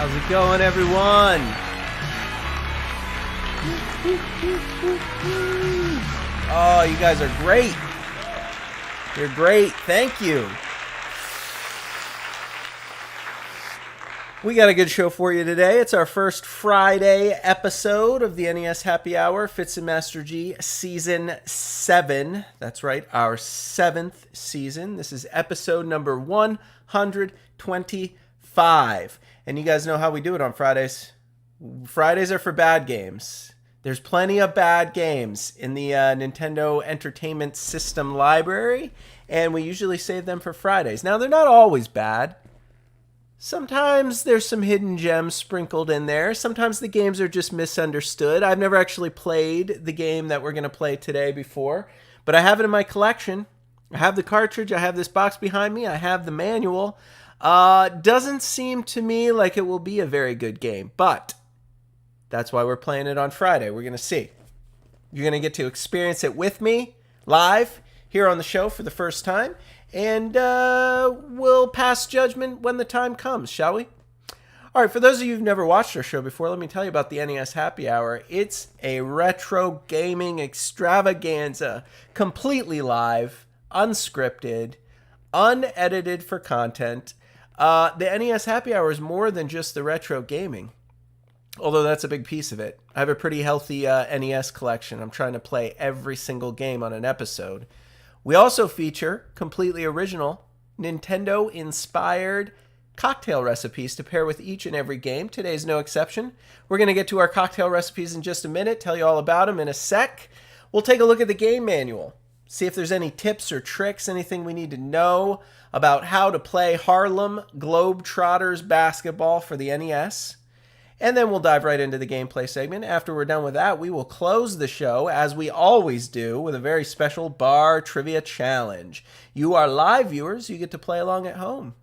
How's it going, everyone? Oh, you guys are great. You're great. Thank you. We got a good show for you today. It's our first Friday episode of the NES Happy Hour, Fitz and Master G, Season 7. That's right, our 7th season. This is episode number 125. And you guys know how we do it on Fridays. Fridays are for bad games. There's plenty of bad games in the Nintendo Entertainment System library, and we usually save them for Fridays. Now, they're not always bad. Sometimes there's some hidden gems sprinkled in there. Sometimes the games are just misunderstood. I've never actually played the game that we're going to play today before, but I have it in my collection. I have the cartridge. I have this box behind me. I have the manual. Doesn't seem to me like it will be a very good game, but that's why we're playing it on Friday. We're going to see. You're going to get to experience it with me live here on the show for the first time. And we'll pass judgment when the time comes, shall we? All right, for those of you who've never watched our show before, let me tell you about the NES Happy Hour. It's a retro gaming extravaganza, completely live, unscripted, unedited for content. The NES Happy Hour is more than just the retro gaming, although that's a big piece of it. I have a pretty healthy NES collection. I'm trying to play every single game on an episode. We also feature completely original Nintendo-inspired cocktail recipes to pair with each and every game. Today's no exception. We're going to get to our cocktail recipes in just a minute, tell you all about them in a sec. We'll take a look at the game manual, see if there's any tips or tricks, anything we need to know about how to play Harlem Globetrotters basketball for the NES. And then we'll dive right into the gameplay segment. After we're done with that, we will close the show, as we always do, with a very special bar trivia challenge. You are live viewers. You get to play along at home.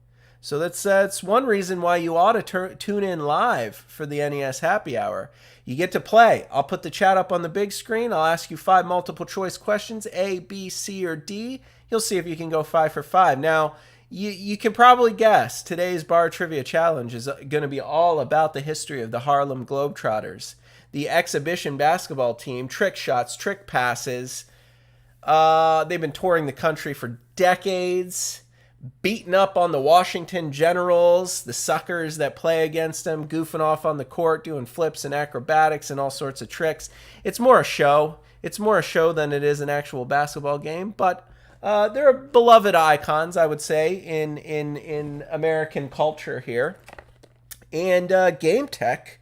So that's one reason why you ought to tune in live for the NES Happy Hour. You get to play. I'll put the chat up on the big screen. I'll ask you 5 multiple choice questions, A, B, C, or D. You'll see if you can go 5 for 5. Now, you can probably guess today's bar trivia challenge is going to be all about the history of the Harlem Globetrotters, the exhibition basketball team, trick shots, trick passes. They've been touring the country for decades, beating up on the Washington Generals, the suckers that play against them, goofing off on the court, doing flips and acrobatics and all sorts of tricks. It's more a show. It's more a show than it is an actual basketball game, but they're beloved icons, I would say, in American culture here. And Game Tech,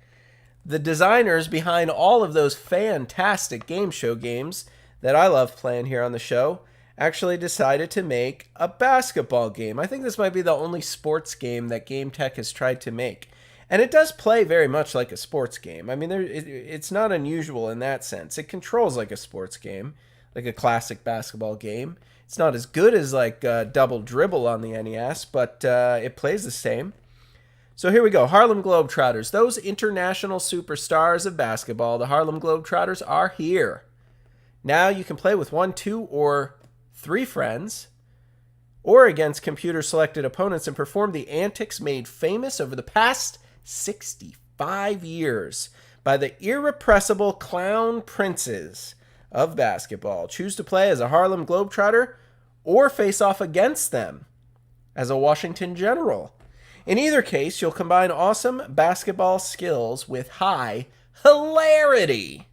the designers behind all of those fantastic game show games that I love playing here on the show, actually decided to make a basketball game. I think this might be the only sports game that Game Tech has tried to make. And it does play very much like a sports game. I mean, it's not unusual in that sense. It controls like a sports game, like a classic basketball game. It's not as good as like Double Dribble on the NES, but it plays the same. So here we go. Harlem Globetrotters. Those international superstars of basketball, the Harlem Globetrotters, are here. Now you can play with 1, 2, or 3 friends, or against computer-selected opponents, and perform the antics made famous over the past 65 years by the irrepressible clown princes of basketball. Choose to play as a Harlem Globetrotter or face off against them as a Washington General. In either case, you'll combine awesome basketball skills with high hilarity.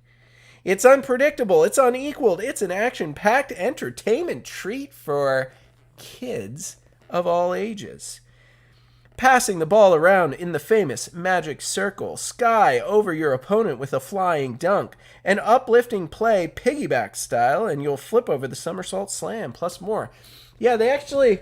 It's unpredictable, it's unequaled, it's an action-packed entertainment treat for kids of all ages. Passing the ball around in the famous magic circle, sky over your opponent with a flying dunk, an uplifting play piggyback style, and you'll flip over the somersault slam, plus more. Yeah, they actually,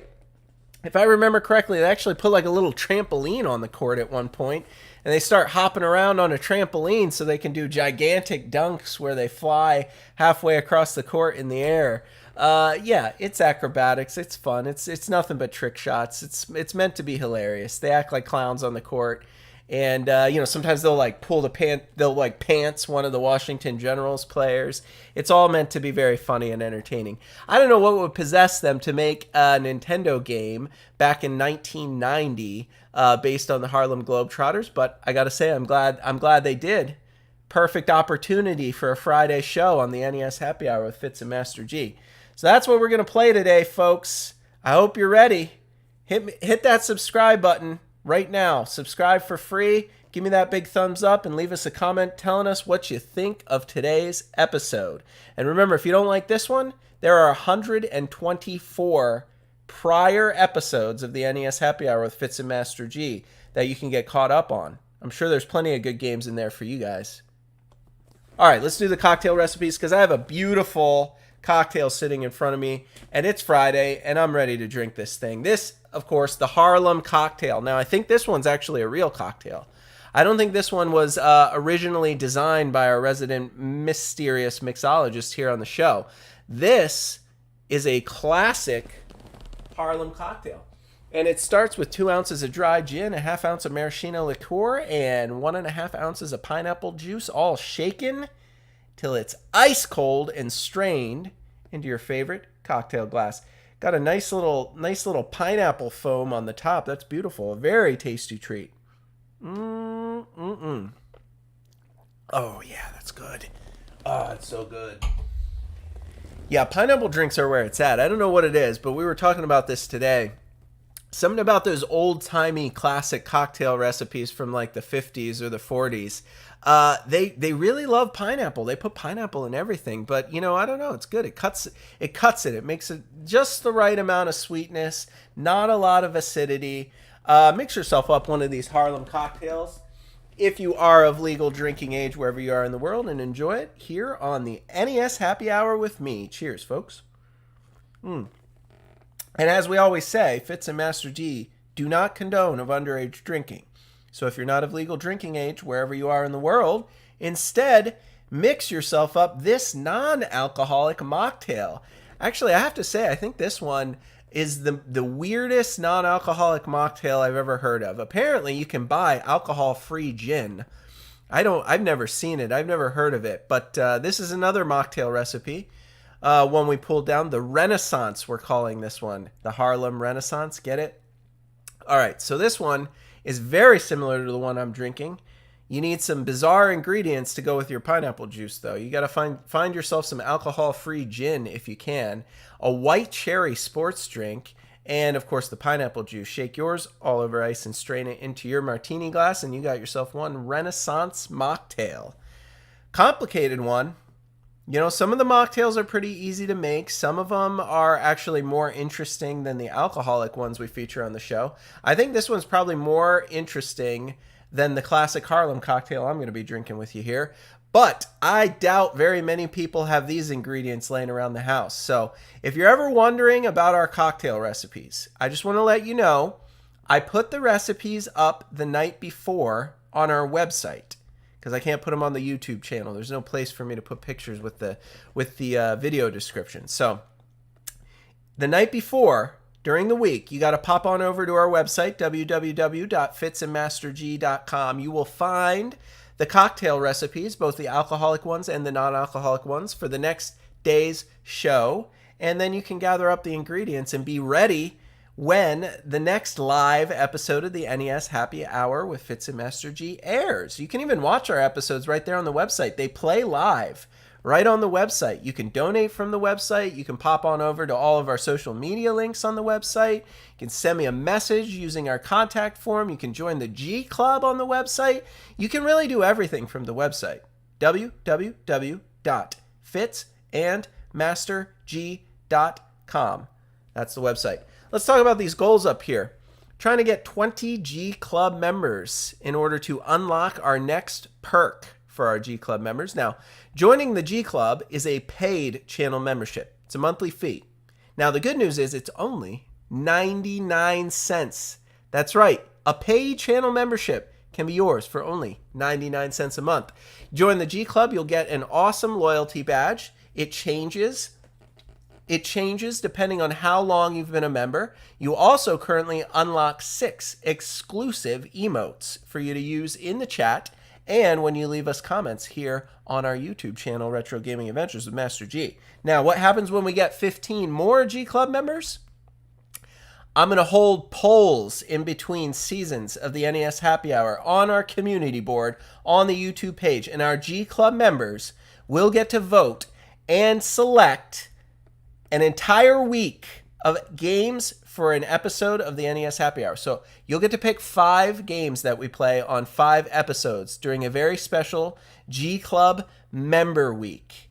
if I remember correctly, they actually put like a little trampoline on the court at one point, and they start hopping around on a trampoline so they can do gigantic dunks where they fly halfway across the court in the air. Yeah, it's acrobatics. It's fun. It's nothing but trick shots. It's meant to be hilarious. They act like clowns on the court, And sometimes they'll like pull the they'll like pants one of the Washington Generals players. It's all meant to be very funny and entertaining. I don't know what would possess them to make a Nintendo game back in 1990 based on the Harlem Globetrotters, but I gotta say I'm glad they did. Perfect opportunity for a Friday show on the NES Happy Hour with Fitz and Master G. So that's what we're gonna play today, folks. I hope you're ready. Hit that subscribe button right now. Subscribe for free. Give me that big thumbs up and leave us a comment telling us what you think of today's episode. And remember, if you don't like this one, there are 124 prior episodes of the NES Happy Hour with Fitz and Master G that you can get caught up on. I'm sure there's plenty of good games in there for you guys. All right, let's do the cocktail recipes because I have a beautiful cocktail sitting in front of me, and it's Friday, and I'm ready to drink this thing. This, of course, the Harlem cocktail. Now, I think this one's actually a real cocktail. I don't think this one was originally designed by our resident mysterious mixologist here on the show. This is a classic Harlem cocktail, and it starts with 2 ounces of dry gin, a half ounce of maraschino liqueur, and 1.5 ounces of pineapple juice, all shaken till it's ice cold and strained into your favorite cocktail glass. Got a nice little pineapple foam on the top. That's beautiful. A very tasty treat. Oh yeah, that's good. Oh, it's so good. Yeah, pineapple drinks are where it's at. I don't know what it is, but we were talking about this today. Something about those old-timey classic cocktail recipes from like the 50s or the 40s. They really love pineapple. They put pineapple in everything, but I don't know. It's good. It cuts it. It makes it just the right amount of sweetness, not a lot of acidity. Mix yourself up one of these Harlem cocktails if you are of legal drinking age wherever you are in the world, and enjoy it here on the NES Happy Hour with me. Cheers, folks. And as we always say, Fitz and Master G do not condone of underage drinking. So if you're not of legal drinking age, wherever you are in the world, instead, mix yourself up this non-alcoholic mocktail. Actually, I have to say, I think this one is the weirdest non-alcoholic mocktail I've ever heard of. Apparently, you can buy alcohol-free gin. I've never seen it. I've never heard of it. But this is another mocktail recipe. One we pulled down, the Renaissance, we're calling this one. The Harlem Renaissance, get it? All right, so this one is very similar to the one I'm drinking. You need some bizarre ingredients to go with your pineapple juice, though. You got to find yourself some alcohol-free gin if you can, a white cherry sports drink, and, of course, the pineapple juice. Shake yours all over ice and strain it into your martini glass, and you got yourself one Renaissance mocktail. Complicated one. Some of the mocktails are pretty easy to make. Some of them are actually more interesting than the alcoholic ones we feature on the show. I think this one's probably more interesting than the classic Harlem cocktail I'm going to be drinking with you here. But I doubt very many people have these ingredients laying around the house. So if you're ever wondering about our cocktail recipes, I just want to let you know, I put the recipes up the night before on our website, because I can't put them on the YouTube channel. There's no place for me to put pictures with the video description. So the night before, during the week, you got to pop on over to our website, www.fitzandmasterg.com. You will find the cocktail recipes, both the alcoholic ones and the non-alcoholic ones, for the next day's show. And then you can gather up the ingredients and be ready when the next live episode of the NES Happy Hour with Fitz and Master G airs. You can even watch our episodes right there on the website. They play live right on the website. You can donate from the website. You can pop on over to all of our social media links on the website. You can send me a message using our contact form. You can join the G Club on the website. You can really do everything from the website. www.fitzandmasterg.com. That's the website. Let's talk about these goals up here. Trying to get 20 G Club members in order to unlock our next perk for our G Club members. Now, joining the G Club is a paid channel membership. It's a monthly fee. Now, the good news is it's only 99 cents. That's right. A paid channel membership can be yours for only 99 cents a month. Join the G Club, you'll get an awesome loyalty badge. It changes It changes depending on how long you've been a member. You also currently unlock 6 exclusive emotes for you to use in the chat and when you leave us comments here on our YouTube channel, Retro Gaming Adventures with Master G. Now, what happens when we get 15 more G Club members? I'm going to hold polls in between seasons of the NES Happy Hour on our community board on the YouTube page, and our G Club members will get to vote and select an entire week of games for an episode of the NES Happy Hour. So you'll get to pick 5 games that we play on 5 episodes during a very special G Club member week.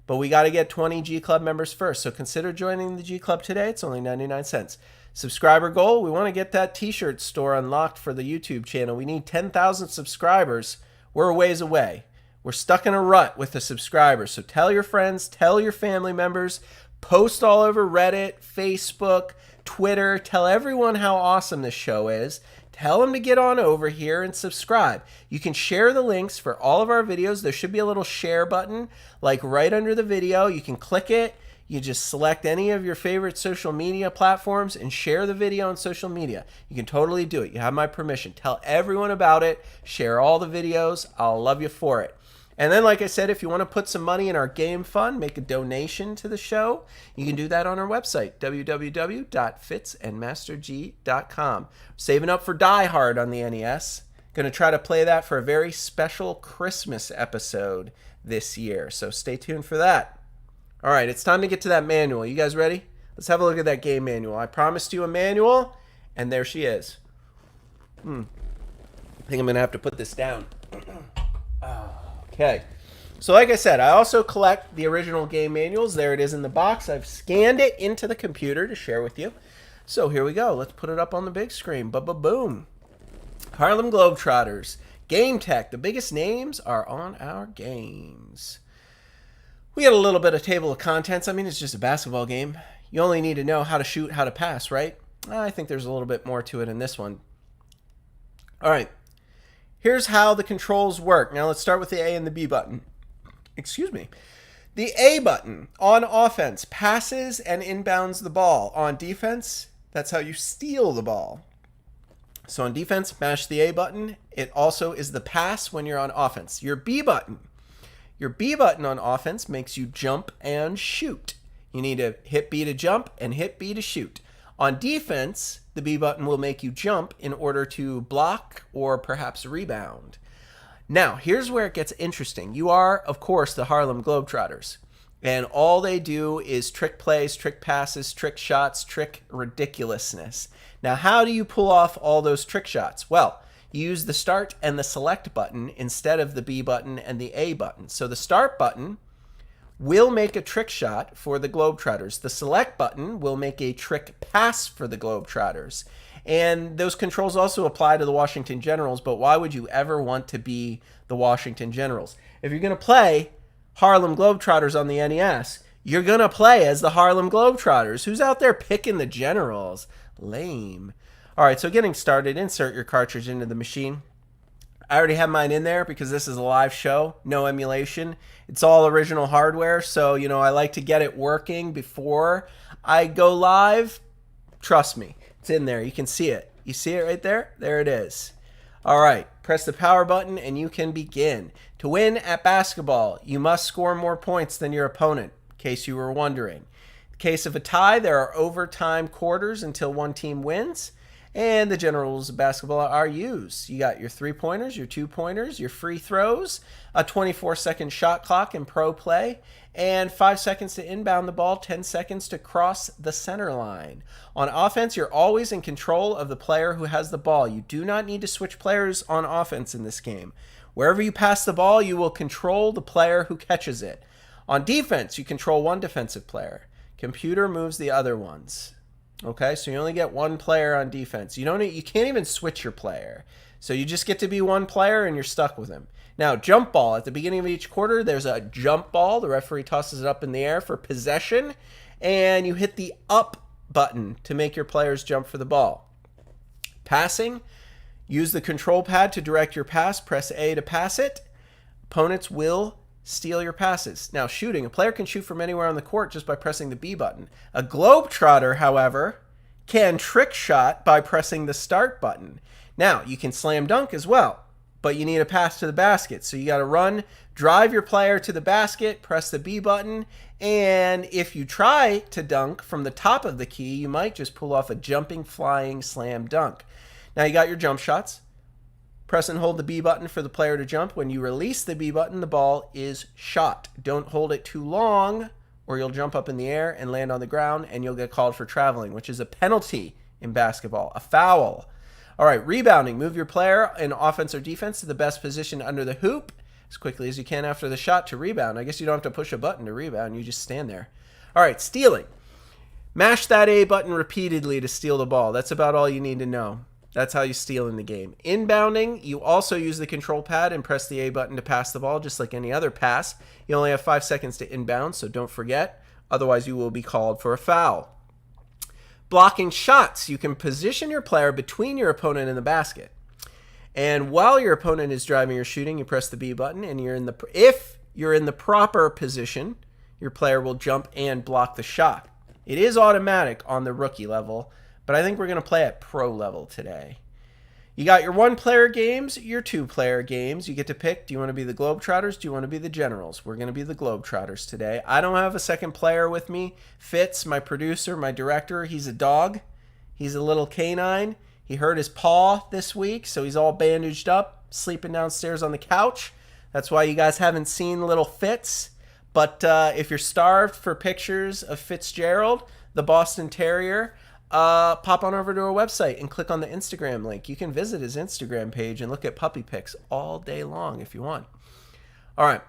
But we got to get 20 G Club members first, so consider joining the G Club today. It's only 99 cents. Subscriber goal, we want to get that t-shirt store unlocked for the YouTube channel. We need 10,000 subscribers. We're a ways away. We're stuck in a rut with the subscribers. So tell your friends, tell your family members, post all over Reddit, Facebook, Twitter. Tell everyone how awesome this show is. Tell them to get on over here and subscribe. You can share the links for all of our videos. There should be a little share button like right under the video. You can click it. You just select any of your favorite social media platforms and share the video on social media. You can totally do it. You have my permission. Tell everyone about it. Share all the videos. I'll love you for it. And then, like I said, if you want to put some money in our game fund, make a donation to the show, you can do that on our website, www.fitsandmasterg.com. Saving up for Die Hard on the NES. Going to try to play that for a very special Christmas episode this year. So stay tuned for that. All right, it's time to get to that manual. You guys ready? Let's have a look at that game manual. I promised you a manual, and there she is. I think I'm going to have to put this down. Okay. So like I said, I also collect the original game manuals. There it is in the box. I've scanned it into the computer to share with you. So here we go. Let's put it up on the big screen. Ba-ba-boom. Harlem Globetrotters. Game Tech. The biggest names are on our games. We got a little bit of table of contents. I mean, it's just a basketball game. You only need to know how to shoot, how to pass, right? I think there's a little bit more to it in this one. All right. Here's how the controls work. Now let's start with the A and the B button. Excuse me. The A button on offense passes and inbounds the ball. On defense, that's how you steal the ball. So on defense, mash the A button. It also is the pass when you're on offense. Your B button on offense makes you jump and shoot. You need to hit B to jump and hit B to shoot. On defense, the B button will make you jump in order to block or perhaps rebound. Now, here's where it gets interesting. You are, of course, the Harlem Globetrotters. And all they do is trick plays, trick passes, trick shots, trick ridiculousness. Now, how do you pull off all those trick shots? Well, you use the start and the select button instead of the B button and the A button. So the start button will make a trick shot for the Globetrotters. The select button will make a trick pass for the Globetrotters. And those controls also apply to the Washington Generals, but why would you ever want to be the Washington Generals? If you're going to play Harlem Globetrotters on the NES, you're going to play as the Harlem Globetrotters. Who's out there picking the Generals? Lame. All right, so getting started, insert your cartridge into the machine. I already have mine in there because this is a live show, no emulation. It's all original hardware, so, I like to get it working before I go live. Trust me, it's in there. You can see it. You see it right there? There it is. All right, press the power button and you can begin. To win at basketball, you must score more points than your opponent, in case you were wondering. In case of a tie, there are overtime quarters until one team wins. And the general rules of basketball are used. You got your 3-pointers, your 2-pointers, your free throws, a 24-second shot clock in pro play, and 5 seconds to inbound the ball, 10 seconds to cross the center line. On offense, you're always in control of the player who has the ball. You do not need to switch players on offense in this game. Wherever you pass the ball, you will control the player who catches it. On defense, you control one defensive player. Computer moves the other ones. Okay, so you only get one player on defense. You can't even switch your player. So you just get to be one player and you're stuck with him. Now, jump ball. At the beginning of each quarter, there's a jump ball. The referee tosses it up in the air for possession. And you hit the up button to make your players jump for the ball. Passing. Use the control pad to direct your pass. Press A to pass it. Opponents will steal your passes. Now, shooting. A player can shoot from anywhere on the court just by pressing the B button. A Globetrotter, however, can trick shot by pressing the start button. Now, you can slam dunk as well, but you need a pass to the basket. So you got to run, drive your player to the basket, press the B button, and if you try to dunk from the top of the key, you might just pull off a jumping, flying slam dunk. Now, you got your jump shots. Press and hold the B button for the player to jump. When you release the B button, the ball is shot. Don't hold it too long or you'll jump up in the air and land on the ground and you'll get called for traveling, which is a penalty in basketball, a foul. All right, rebounding. Move your player in offense or defense to the best position under the hoop as quickly as you can after the shot to rebound. I guess you don't have to push a button to rebound. You just stand there. All right, stealing. Mash that A button repeatedly to steal the ball. That's about all you need to know. That's how you steal in the game. Inbounding, you also use the control pad and press the A button to pass the ball, just like any other pass. You only have 5 seconds to inbound, so don't forget. Otherwise, you will be called for a foul. Blocking shots, you can position your player between your opponent and the basket. And while your opponent is driving or shooting, you press the B button, and if you're in the proper position, your player will jump and block the shot. It is automatic on the rookie level, but I think we're going to play at pro level today. You got your 1-player games, your 2-player games. You get to pick. Do you want to be the Globetrotters? Do you want to be the Generals? We're going to be the Globetrotters today. I don't have a second player with me. Fitz, my producer, my director, he's a dog. He's a little canine. He hurt his paw this week, so he's all bandaged up, sleeping downstairs on the couch. That's why you guys haven't seen little Fitz. But if you're starved for pictures of Fitzgerald, the Boston Terrier, pop on over to our website and click on the Instagram link. You can visit his Instagram page and look at puppy pics all day long if you want. All right.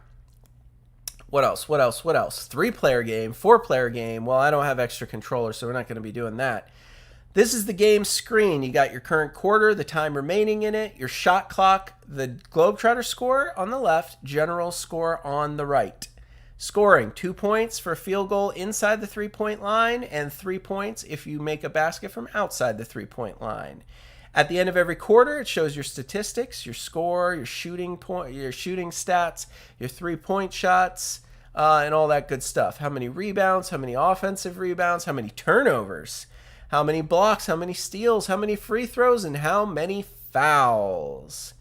What else? 3-player game, 4-player game. Well, I don't have extra controllers, so we're not going to be doing that. This is the game screen. You got your current quarter, the time remaining in it, your shot clock, the Globetrotter score on the left, general score on the right. Scoring, 2 points for a field goal inside the 3-point line and 3 points if you make a basket from outside the 3-point line. At the end of every quarter, it shows your statistics, your score, your shooting stats, your 3-point shots, and all that good stuff. How many rebounds, how many offensive rebounds, how many turnovers, how many blocks, how many steals, how many free throws, and how many fouls.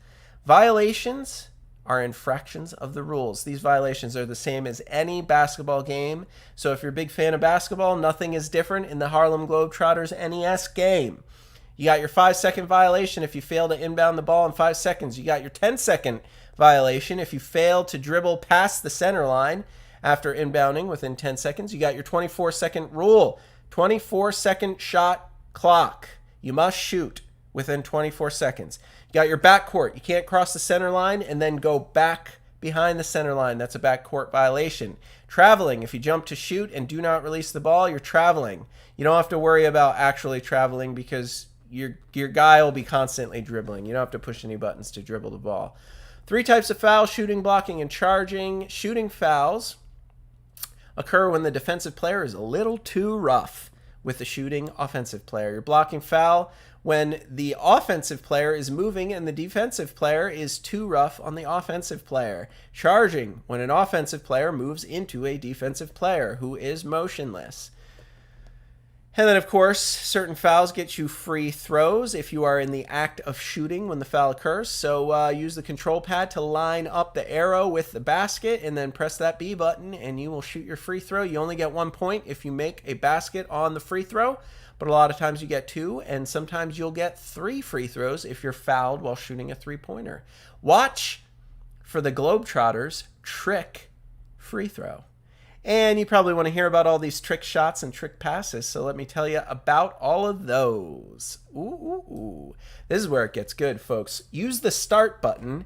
Violations are infractions of the rules. These violations are the same as any basketball game. So if you're a big fan of basketball, nothing is different in the Harlem Globetrotters NES game. You got your 5-second violation if you fail to inbound the ball in 5 seconds. You got your 10-second violation if you fail to dribble past the center line after inbounding within 10 seconds. You got your 24-second rule, 24-second shot clock. You must shoot within 24 seconds. You got your backcourt. You can't cross the center line and then go back behind the center line. That's a backcourt violation. Traveling. If you jump to shoot and do not release the ball, you're traveling. You don't have to worry about actually traveling because your guy will be constantly dribbling. You don't have to push any buttons to dribble the ball. 3 types of fouls: shooting, blocking, and charging. Shooting fouls occur when the defensive player is a little too rough with the shooting offensive player. Your blocking foul when the offensive player is moving and the defensive player is too rough on the offensive player. Charging when an offensive player moves into a defensive player who is motionless. And then, of course, certain fouls get you free throws if you are in the act of shooting when the foul occurs. So use the control pad to line up the arrow with the basket and then press that B button and you will shoot your free throw. You only get 1 point if you make a basket on the free throw, but a lot of times you get 2, and sometimes you'll get 3 free throws if you're fouled while shooting a 3-pointer. Watch for the Globetrotters trick free throw. And you probably want to hear about all these trick shots and trick passes, so let me tell you about all of those. Ooh. This is where it gets good, folks. Use the start button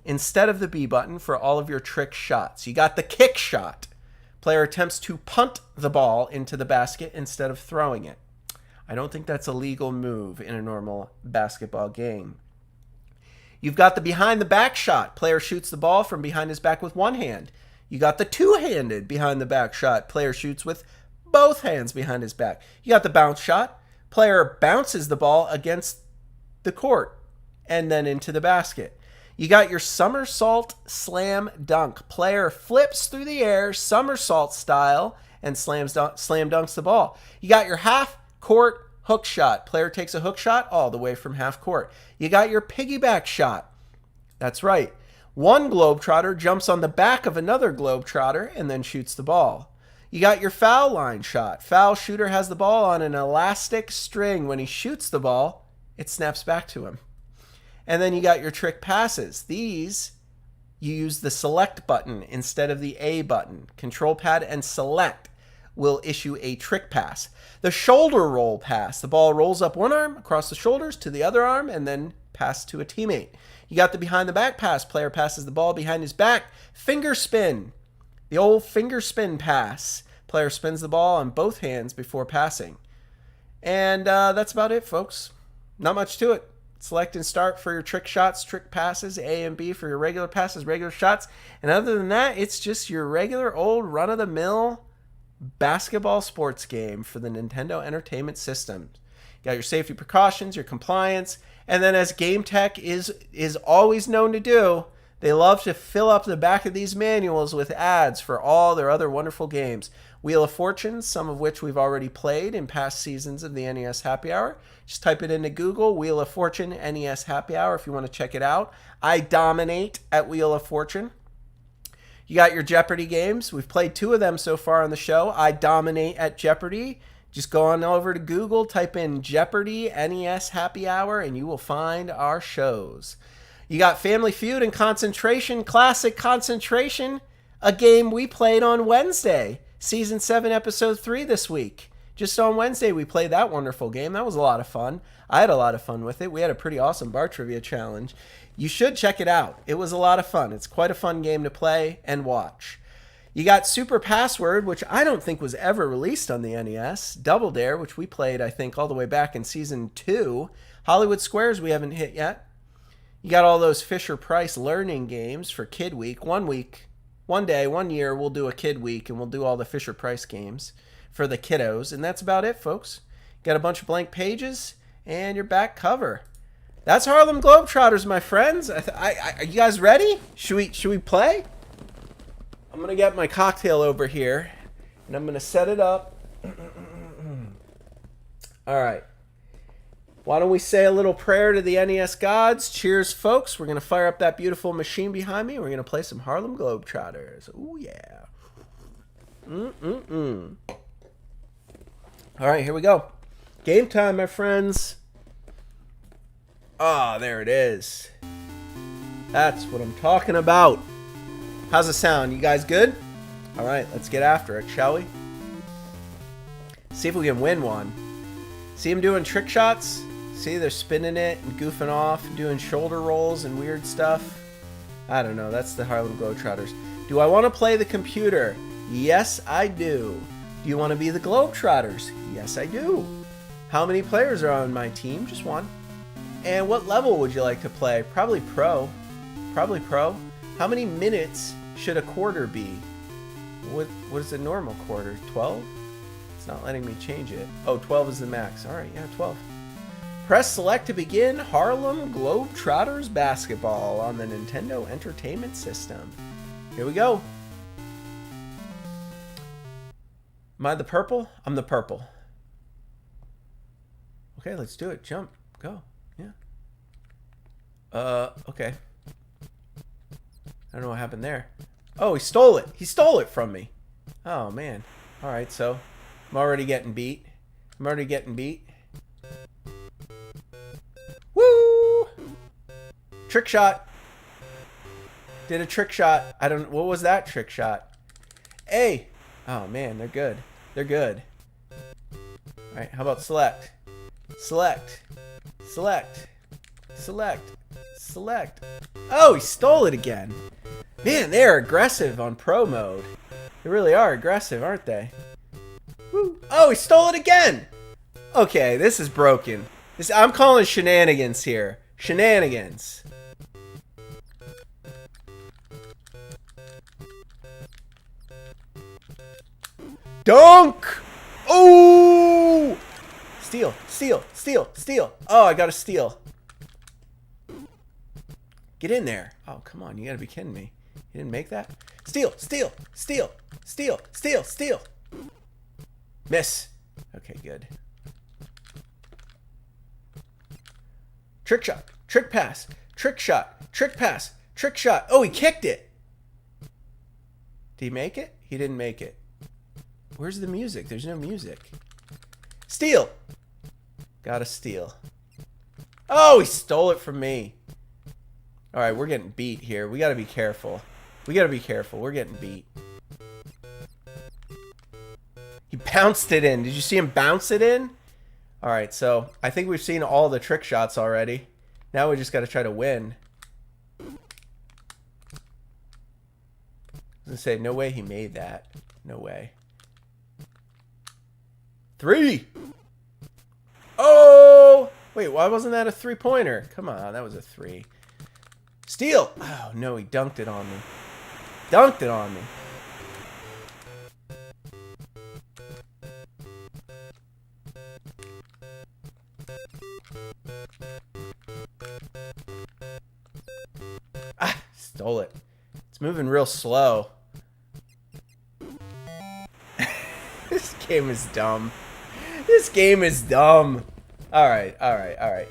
instead of the B button for all of your trick shots. You got the kick shot. Player attempts to punt the ball into the basket instead of throwing it. I don't think that's a legal move in a normal basketball game. You've got the behind the back shot. Player shoots the ball from behind his back with one hand. You got the two-handed behind the back shot. Player shoots with both hands behind his back. You got the bounce shot. Player bounces the ball against the court and then into the basket. You got your somersault slam dunk. Player flips through the air, somersault style, and slam dunks the ball. You got your half court hook shot. Player takes a hook shot all the way from half court. You got your piggyback shot. That's right. One Globetrotter jumps on the back of another Globetrotter and then shoots the ball. You got your foul line shot. Foul shooter has the ball on an elastic string. When he shoots the ball, it snaps back to him. And then you got your trick passes. These, you use the select button instead of the A button. Control pad and select will issue a trick pass. The shoulder roll pass. The ball rolls up one arm, across the shoulders to the other arm, and then pass to a teammate. You got the behind the back pass. Player passes the ball behind his back. Finger spin. The old finger spin pass. Player spins the ball on both hands before passing. And that's about it, folks. Not much to it. Select and start for your trick shots, trick passes, A and B for your regular passes, regular shots. And other than that, it's just your regular old run-of-the-mill basketball sports game for the Nintendo Entertainment System. You got your safety precautions, your compliance, and then as Game Tech is always known to do, they love to fill up the back of these manuals with ads for all their other wonderful games. Wheel of Fortune, some of which we've already played in past seasons of the NES Happy Hour. Just type it into Google, Wheel of Fortune NES Happy Hour, if you want to check it out. I dominate at Wheel of Fortune. You got your Jeopardy games. We've played 2 of them so far on the show. I dominate at Jeopardy. Just go on over to Google, type in Jeopardy NES Happy Hour, and you will find our shows. You got Family Feud and Concentration, Classic Concentration, a game we played on Wednesday. Season 7, Episode 3 this week. Just on Wednesday, we played that wonderful game. That was a lot of fun. I had a lot of fun with it. We had a pretty awesome bar trivia challenge. You should check it out. It was a lot of fun. It's quite a fun game to play and watch. You got Super Password, which I don't think was ever released on the NES. Double Dare, which we played, I think, all the way back in Season 2. Hollywood Squares we haven't hit yet. You got all those Fisher-Price learning games for Kid Week. One day, 1 year, we'll do a Kid Week, and we'll do all the Fisher-Price games for the kiddos. And that's about it, folks. Got a bunch of blank pages and your back cover. That's Harlem Globetrotters, my friends. Are you guys ready? Should we play? I'm going to get my cocktail over here, and I'm going to set it up. All right. Why don't we say a little prayer to the NES gods? Cheers, folks. We're going to fire up that beautiful machine behind me. We're going to play some Harlem Globetrotters. Ooh, yeah. All right, here we go. Game time, my friends. Ah, there it is. That's what I'm talking about. How's it sound? You guys good? All right, let's get after it, shall we? See if we can win one. See them doing trick shots? See, they're spinning it and goofing off, doing shoulder rolls and weird stuff. I don't know. That's the Harlem Globetrotters. Do I want to play the computer? Yes, I do. Do you want to be the Globetrotters? Yes, I do. How many players are on my team? Just one. And what level would you like to play? Probably pro. Probably pro. How many minutes should a quarter be? What is a normal quarter? 12? It's not letting me change it. Oh, 12 is the max. All right, yeah, 12. Press select to begin Harlem Globetrotters basketball on the Nintendo Entertainment System. Here we go. Am I the purple? I'm the purple. Okay, let's do it. Jump. Go. Yeah. Okay. I don't know what happened there. Oh, he stole it. He stole it from me. Oh, man. All right, so I'm already getting beat. Woo! Trick shot. Did a trick shot. What was that trick shot? Hey. Oh, man, they're good. They're good. All right, how about select? Select. Select. Select. Select. Oh, he stole it again. Man, they're aggressive on pro mode. They really are aggressive, aren't they? Woo. Oh, he stole it again. Okay, this is broken. I'm calling shenanigans here. Shenanigans. Dunk! Oh! Steal, steal, steal, steal. Oh, I got a steal. Get in there. Oh, come on. You gotta be kidding me. You didn't make that? Steal, steal, steal, steal, steal, steal. Miss. Okay, good. Trick shot, trick pass, trick shot, trick pass, trick shot. Oh, he kicked it. Did he make it? He didn't make it. Where's the music? There's no music. Steal. Gotta steal. Oh, he stole it from me. All right, we're getting beat here. We gotta be careful. We gotta be careful. We're getting beat. He bounced it in. Did you see him bounce it in? All right, so I think we've seen all the trick shots already. Now we just got to try to win. I was going to say, no way he made that. No way. 3. Oh! Wait, why wasn't that a 3-pointer? Come on, that was a 3. Steal! Oh, no, he dunked it on me. Dunked it on me. Ah, stole it. It's moving real slow. This game is dumb. This game is dumb. Alright, alright, alright.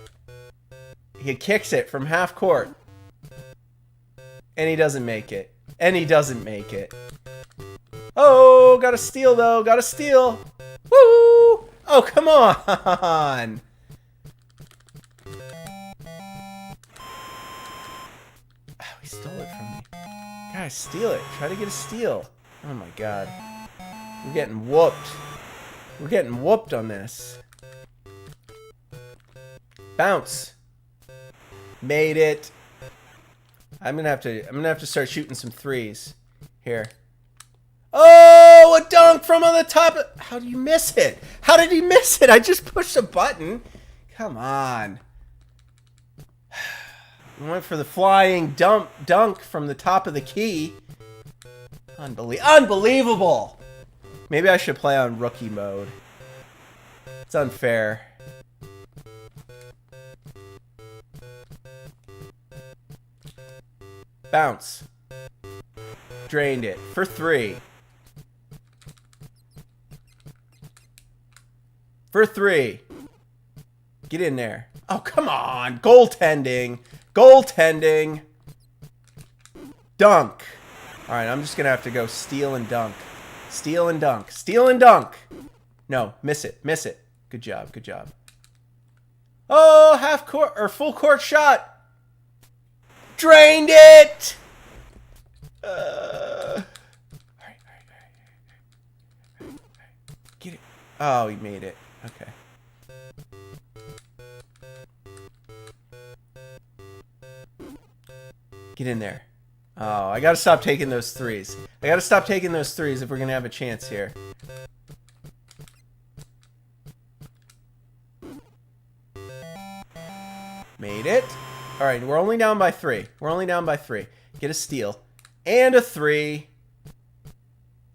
He kicks it from half court. And he doesn't make it. And he doesn't make it. Oh, gotta steal though. Gotta steal. Woo! Oh, come on. He stole it from me. Guys, steal it. Try to get a steal. Oh my god. We're getting whooped. We're getting whooped on this. Bounce. Made it. I'm gonna have to start shooting some threes. Here. Oh, a dunk from on the top. How do you miss it? How did he miss it? I just pushed a button. Come on. We went for the flying dunk from the top of the key. Unbelievable. Maybe I should play on rookie mode. It's unfair. Bounce. Drained it for 3. For 3. Get in there. Oh, come on. Goaltending. Goaltending. Dunk. All right, I'm just going to have to go steal and dunk. Steal and dunk. Steal and dunk. No, miss it. Miss it. Good job. Good job. Oh, half court or full court shot. Drained it. All right. Get it. Oh, he made it. Okay. Get in there. Oh, I gotta stop taking those threes. I gotta stop taking those threes if we're gonna have a chance here. Made it. All right, we're only down by 3. We're only down by 3. Get a steal. And a 3.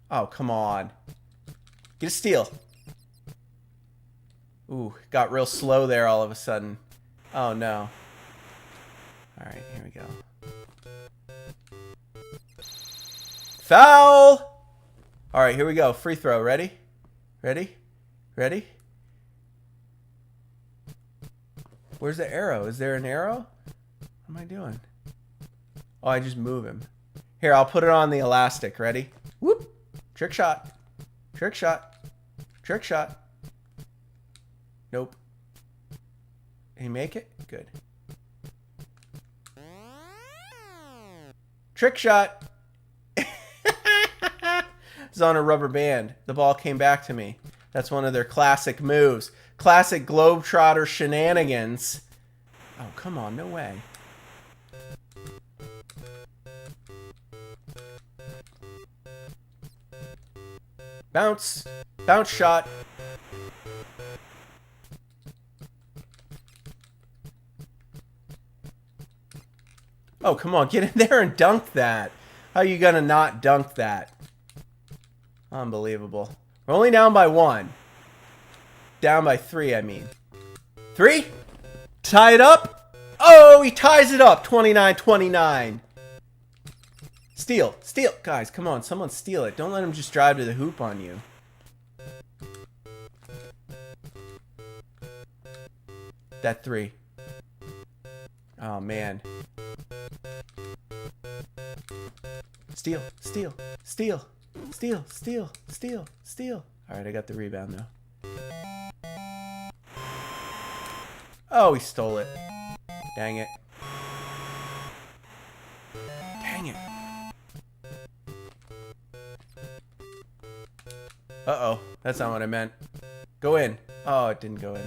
Oh, come on. Get a steal. Ooh, got real slow there all of a sudden. Oh, no. All right, here we go. Foul! All right, here we go. Free throw. Ready? Ready? Ready? Where's the arrow? Is there an arrow? What am I doing? Oh, I just move him. Here, I'll put it on the elastic. Ready? Whoop! Trick shot. Trick shot. Trick shot. Nope. Did he make it? Good. Trick shot. It's on a rubber band. The ball came back to me. That's one of their classic moves. Classic Globetrotter shenanigans. Oh, come on. No way. Bounce. Bounce shot. Oh, come on. Get in there and dunk that. How are you going to not dunk that? Unbelievable. We're only down by 1. Down by 3, I mean. 3? Tie it up. Oh, he ties it up. 29-29. Steal. Steal. Guys, come on. Someone steal it. Don't let him just drive to the hoop on you. That three. Oh, man. Steal. Steal. Steal. Steal. Steal. Steal. Steal. All right, I got the rebound, though. Oh, he stole it. Dang it. Dang it. Uh-oh. That's not what I meant. Go in. Oh, it didn't go in.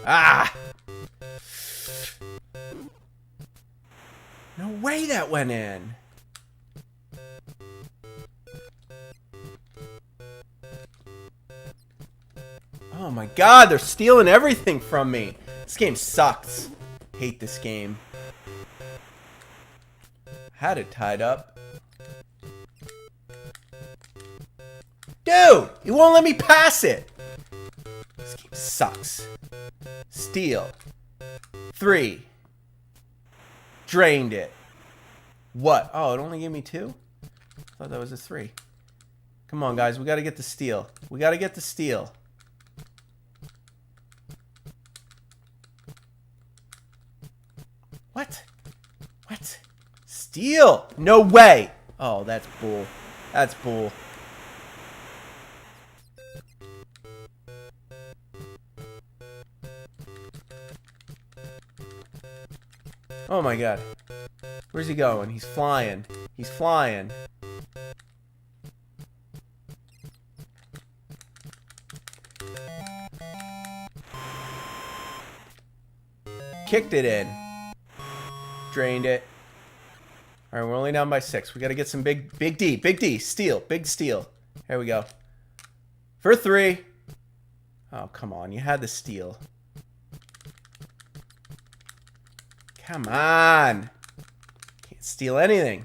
Ah! No way that went in. Oh my god, they're stealing everything from me. This game sucks. Hate this game. Had it tied up. Dude, he won't let me pass it. This game sucks. Steal. 3. Drained it. What? Oh, it only gave me 2? I thought that was a 3. Come on, guys. We got to get the steal. We got to get the steal. What? What? Steal! No way! Oh, that's bull. That's bull. Oh my god. Where's he going? He's flying. He's flying. Kicked it in. Drained it. Alright, we're only down by 6. We gotta get some big D. Big D. Steal. Big steal. Here we go. For 3. Oh, come on. You had the steal. Come on. Can't steal anything.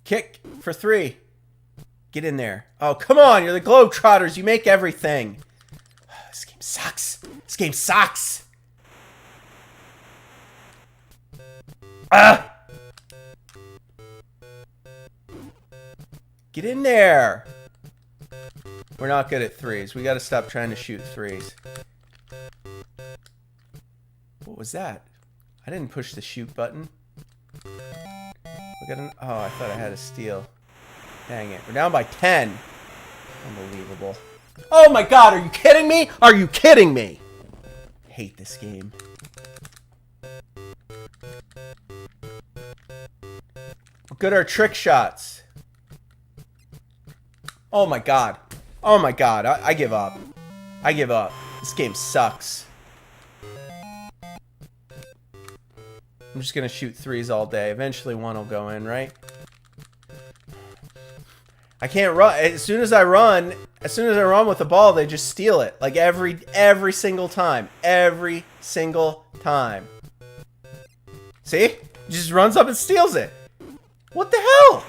Kick for 3. Get in there. Oh, come on. You're the Globetrotters. You make everything. This game sucks. This game sucks. Ah! Get in there. We're not good at 3s. We got to stop trying to shoot 3s. What was that? I didn't push the shoot button. We got an... Oh, I thought I had a steal. Dang it. We're down by 10. Unbelievable. Oh my god, are you kidding me? Are you kidding me? Hate this game. What good are trick shots? Oh my god. Oh my god. I give up. I give up. This game sucks. I'm just gonna shoot 3s all day. Eventually one will go in, right? I can't run. As soon as I run with the ball, they just steal it. Like every single time. Every single time. See? He just runs up and steals it. What the hell?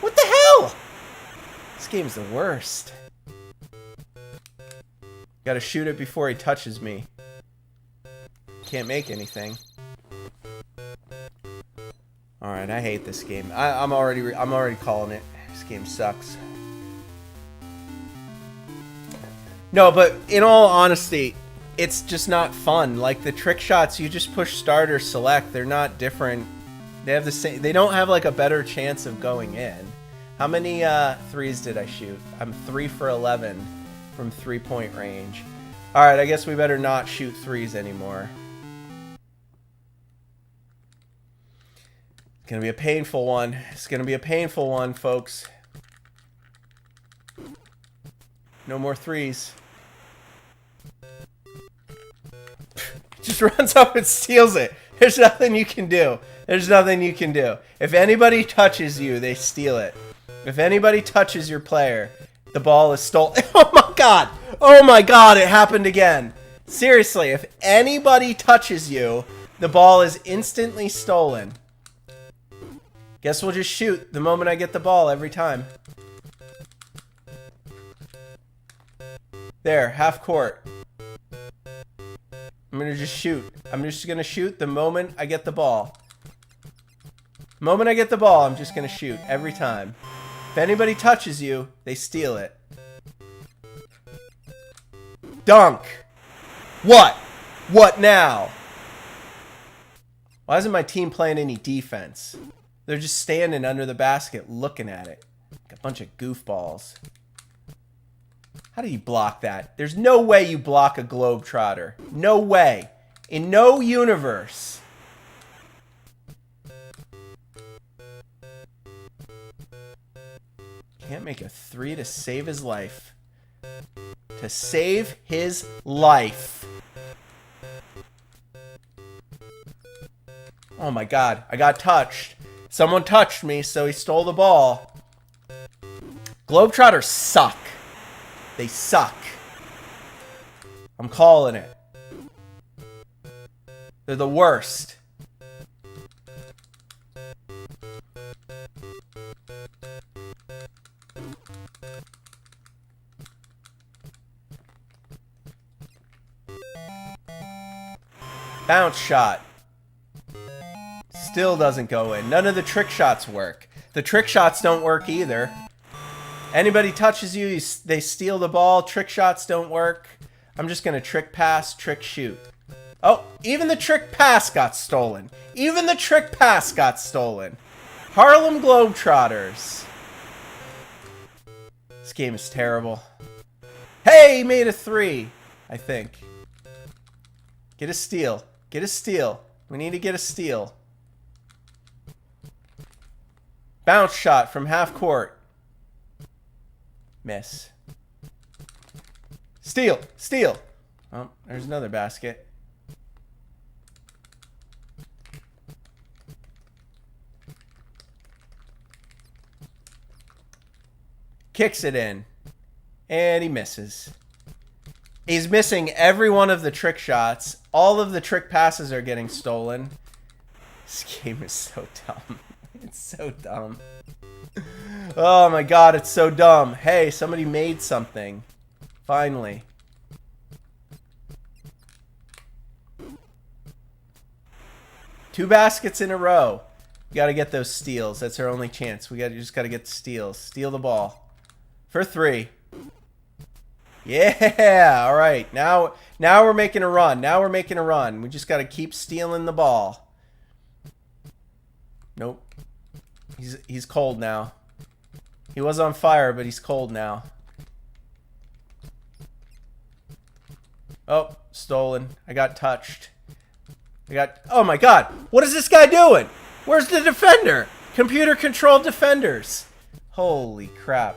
What the hell? This game's the worst. Gotta shoot it before he touches me. Can't make anything. Alright, I hate this game. I'm already calling it. This game sucks. No, but in all honesty, it's just not fun. Like the trick shots, you just push start or select. They're not different. They have the same. They don't have like a better chance of going in. How many 3s did I shoot? I'm 3 for 11 from 3-point range. All right, I guess we better not shoot 3s anymore. It's gonna be a painful one. It's gonna be a painful one, folks. No more 3s. Just runs up and steals it. There's nothing you can do. There's nothing you can do. If anybody touches you, they steal it. If anybody touches your player, the ball is stolen. Oh my god! Oh my god, it happened again. Seriously, if anybody touches you, the ball is instantly stolen. Guess we'll just shoot the moment I get the ball every time. There, half court. I'm gonna just shoot. I'm just gonna shoot the moment I get the ball. The moment I get the ball, I'm just gonna shoot every time. If anybody touches you, they steal it. Dunk! What? What now? Why isn't my team playing any defense? They're just standing under the basket looking at it. Like a bunch of goofballs. How do you block that? There's no way you block a Globetrotter. No way. In no universe. Can't make a three to save his life. To save his life. Oh my god. I got touched. Someone touched me, so he stole the ball. Globetrotters suck. They suck. I'm calling it. They're the worst. Bounce shot. Still doesn't go in. None of the trick shots work. The trick shots don't work either. Anybody touches you, they steal the ball. Trick shots don't work. I'm just going to trick pass, trick shoot. Oh, even the trick pass got stolen. Even the trick pass got stolen. Harlem Globetrotters. This game is terrible. Hey, he made a three, I think. Get a steal. Get a steal. We need to get a steal. Bounce shot from half court. Miss. Steal. Steal. Oh, there's another basket. Kicks it in. And he misses. He's missing every one of the trick shots. All of the trick passes are getting stolen. This game is so dumb. It's so dumb. Oh my god, it's so dumb. Hey, somebody made something. Finally. Two baskets in a row. We gotta get those steals. That's our only chance. Just gotta get the steals. Steal the ball. For three. Yeah, alright. Now we're making a run. Now we're making a run. We just gotta keep stealing the ball. Nope. He's cold now. He was on fire, but he's cold now. Oh, stolen. I got touched. Oh my god. What is this guy doing? Where's the defender? Computer controlled defenders. Holy crap.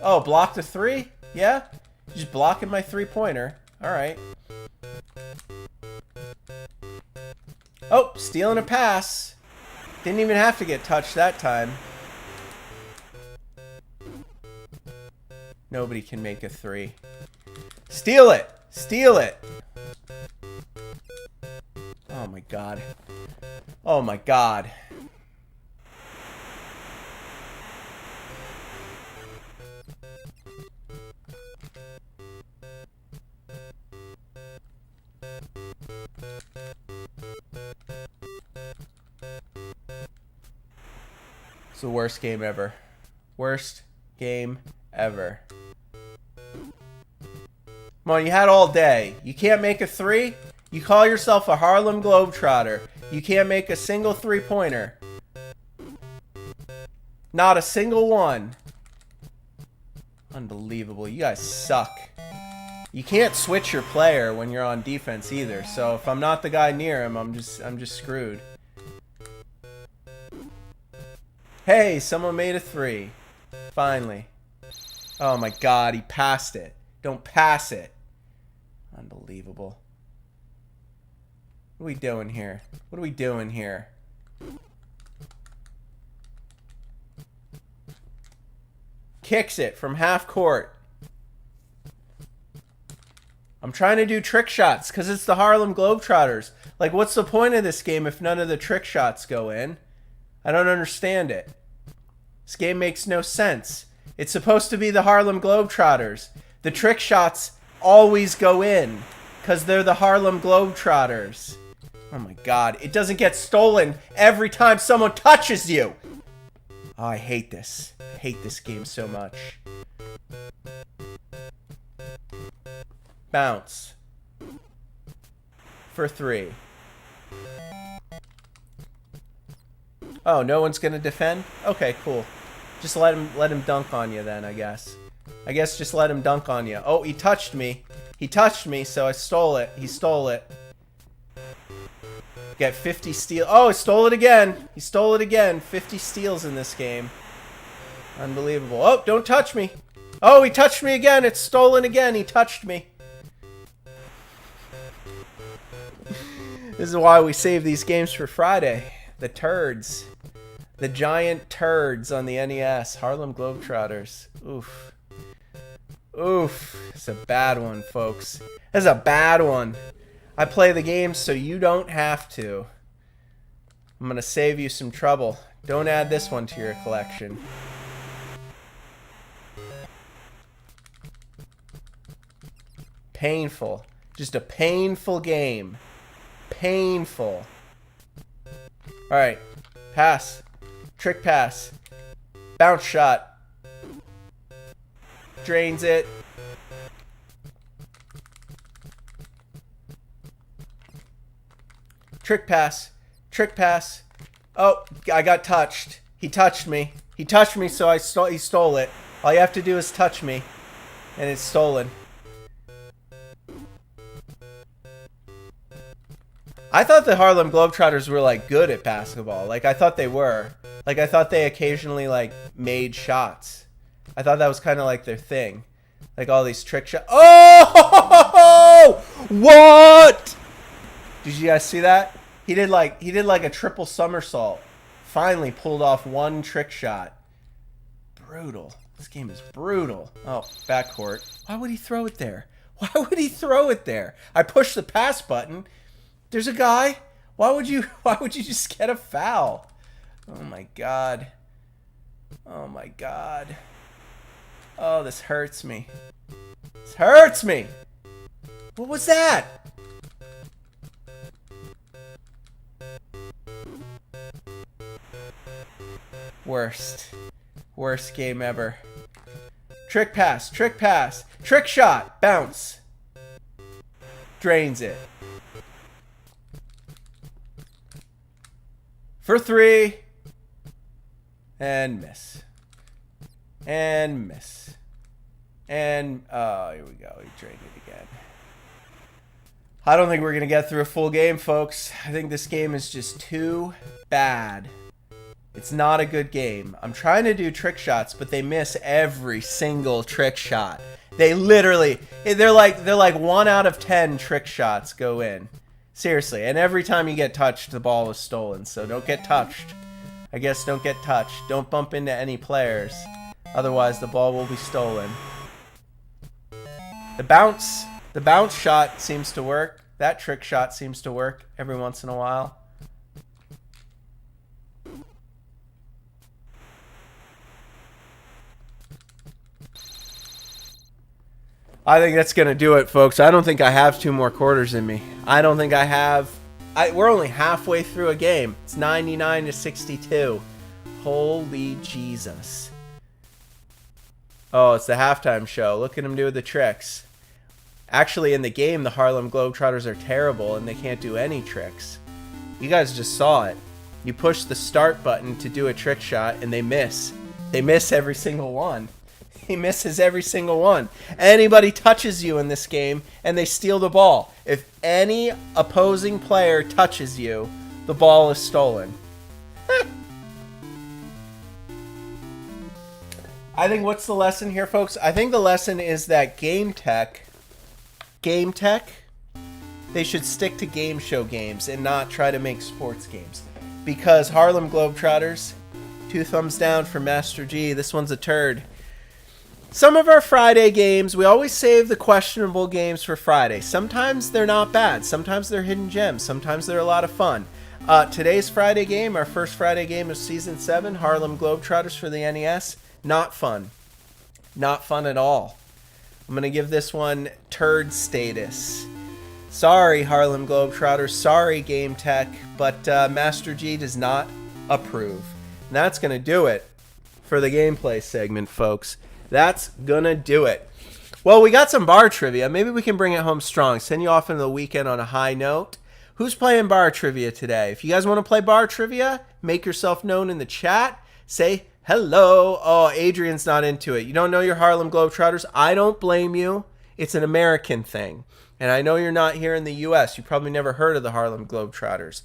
Oh, blocked a three? Yeah? Just blocking my three-pointer. Alright. Oh, stealing a pass. Didn't even have to get touched that time. Nobody can make a three. Steal it! Steal it! Oh my god. Oh my god. It's the worst game ever. Worst game ever. Come on, you had all day. You can't make a three? You call yourself a Harlem Globetrotter. You can't make a single three-pointer. Not a single one. Unbelievable. You guys suck. You can't switch your player when you're on defense either. So if I'm not the guy near him, I'm just screwed. Hey, someone made a three. Finally. Oh my god, he passed it. Don't pass it. Unbelievable. What are we doing here? What are we doing here? Kicks it from half court. I'm trying to do trick shots because it's the Harlem Globetrotters. Like, what's the point of this game if none of the trick shots go in? I don't understand it. This game makes no sense. It's supposed to be the Harlem Globetrotters. The trick shots always go in because they're the Harlem Globetrotters. Oh my god, it doesn't get stolen every time someone touches you. Oh, I hate this. I hate this game so much. Bounce. For 3. Oh, no one's gonna defend? Okay, cool. Just let him dunk on you then, I guess. I guess just let him dunk on you. Oh, he touched me. He touched me, so I stole it. He stole it. Get 50 steal. Oh, he stole it again. He stole it again. 50 steals in this game. Unbelievable. Oh, don't touch me. Oh, he touched me again. It's stolen again. He touched me. This is why we save these games for Friday. The turds. The giant turds on the NES. Harlem Globetrotters. Oof. Oof. It's a bad one, folks. It's a bad one. I play the game so you don't have to. I'm going to save you some trouble. Don't add this one to your collection. Painful. Just a painful game. Painful. Alright. Pass. Trick pass. Bounce shot. Drains it. Trick pass. Trick pass. Oh, I got touched. He touched me. He touched me, so he stole it. All you have to do is touch me, and it's stolen. I thought the Harlem Globetrotters were, like, good at basketball. Like, I thought they were. Like, I thought they occasionally, like, made shots. I thought that was kind of like their thing. Like, all these trick shots. Oh! What? Did you guys see that? He did like a triple somersault. Finally pulled off one trick shot. Brutal. This game is brutal. Oh, backcourt. Why would he throw it there? Why would he throw it there? I pushed the pass button. There's a guy. Why would you just get a foul? Oh my god. Oh my god. Oh, this hurts me. This hurts me. What was that? Worst. Worst game ever. Trick pass. Trick pass. Trick shot. Bounce. Drains it. For 3. And miss. And miss. And, oh, here we go. He drained it again. I don't think we're going to get through a full game, folks. I think this game is just too bad. It's not a good game. I'm trying to do trick shots, but they miss every single trick shot. They literally, they're like 1 out of 10 trick shots go in. Seriously. And every time you get touched, the ball is stolen. So don't get touched. I guess don't get touched. Don't bump into any players. Otherwise, the ball will be stolen. The bounce shot seems to work. That trick shot seems to work every once in a while. I think that's going to do it, folks. I don't think I have 2 more quarters in me. I don't think I have. We're only halfway through a game. It's 99 to 62. Holy Jesus. Oh, it's the halftime show. Look at him do the tricks. Actually, in the game, the Harlem Globetrotters are terrible and they can't do any tricks. You guys just saw it. You push the start button to do a trick shot and they miss. They miss every single one. He misses every single one. Anybody touches you in this game and they steal the ball. If any opposing player touches you, the ball is stolen. I think what's the lesson here, folks? I think the lesson is that Game Tech, they should stick to game show games and not try to make sports games. Because Harlem Globetrotters, 2 thumbs down for Master G. This one's a turd. Some of our Friday games, we always save the questionable games for Friday. Sometimes they're not bad. Sometimes they're hidden gems. Sometimes they're a lot of fun. Today's Friday game, our first Friday game of Season 7, Harlem Globetrotters for the NES, not fun. Not fun at all. I'm going to give this one turd status. Sorry, Harlem Globetrotters. Sorry, Game Tech. But Master G does not approve. And that's going to do it for the gameplay segment, folks. That's going to do it. Well, we got some bar trivia. Maybe we can bring it home strong. Send you off into the weekend on a high note. Who's playing bar trivia today? If you guys want to play bar trivia, make yourself known in the chat. Say hello. Oh, Adrian's not into it. You don't know your Harlem Globetrotters? I don't blame you. It's an American thing. And I know you're not here in the U.S. You probably never heard of the Harlem Globetrotters.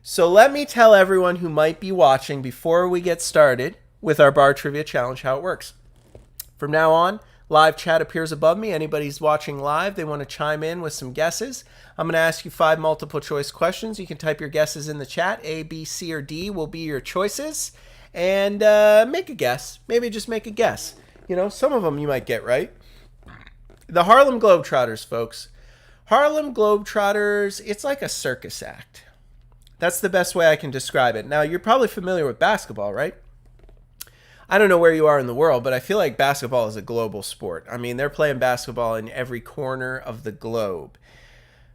So let me tell everyone who might be watching before we get started with our bar trivia challenge how it works. From now on, live chat appears above me. Anybody's watching live, they want to chime in with some guesses. I'm going to ask you 5 multiple choice questions. You can type your guesses in the chat. A, B, C, or D will be your choices. And make a guess. Maybe just make a guess. You know, some of them you might get right. The Harlem Globetrotters, folks. Harlem Globetrotters, it's like a circus act. That's the best way I can describe it. Now, you're probably familiar with basketball, right? I don't know where you are in the world, but I feel like basketball is a global sport. I mean, they're playing basketball in every corner of the globe.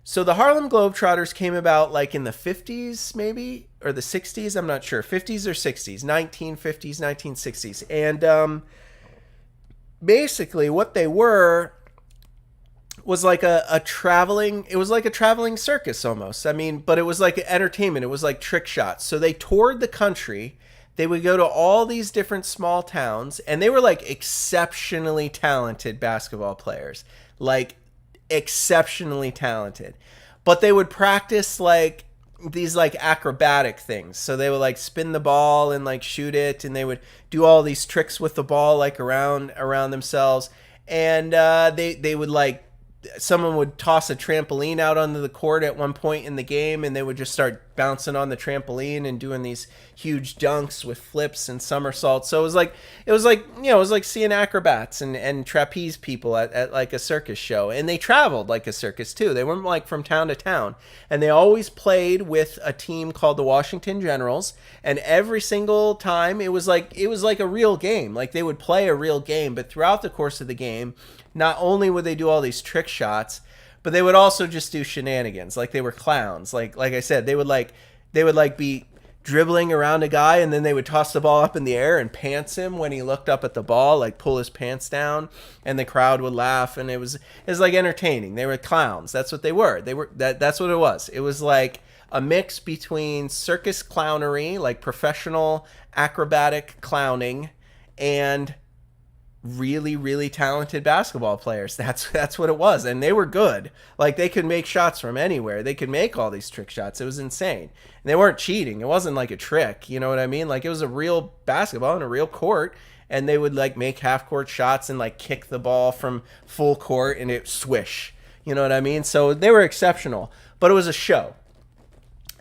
So the Harlem Globetrotters came about like in the 50s, maybe, or the 60s. I'm not sure. 50s or 60s, 1950s, 1960s. And basically what they were was like a traveling, it was like a traveling circus almost. I mean, but it was like entertainment. It was like trick shots. So they toured the country. They would go to all these different small towns, and they were like exceptionally talented basketball players. Like exceptionally talented, but they would practice like these like acrobatic things. So they would like spin the ball and like shoot it, and they would do all these tricks with the ball like around themselves. And they would like, someone would toss a trampoline out onto the court at one point in the game, and they would just start bouncing on the trampoline and doing these huge dunks with flips and somersaults. So it was like you know, it was like seeing acrobats and trapeze people at like a circus show. And they traveled like a circus too. They went like from town to town, and they always played with a team called the Washington Generals. And every single time it was like a real game. Like they would play a real game, but throughout the course of the game, not only would they do all these trick shots, but they would also just do shenanigans. Like they were clowns. Like I said, they would be dribbling around a guy, and then they would toss the ball up in the air and pants him when he looked up at the ball, like pull his pants down, and the crowd would laugh. And it was like entertaining. They were clowns. That's what they were. That's what it was. It was like a mix between circus clownery, like professional acrobatic clowning, and really, really talented basketball players. That's what it was. And they were good. Like they could make shots from anywhere. They could make all these trick shots. It was insane. And they weren't cheating. It wasn't like a trick. You know what I mean? Like it was a real basketball in a real court, and they would like make half court shots and like kick the ball from full court and it swish. You know what I mean? So they were exceptional, but it was a show.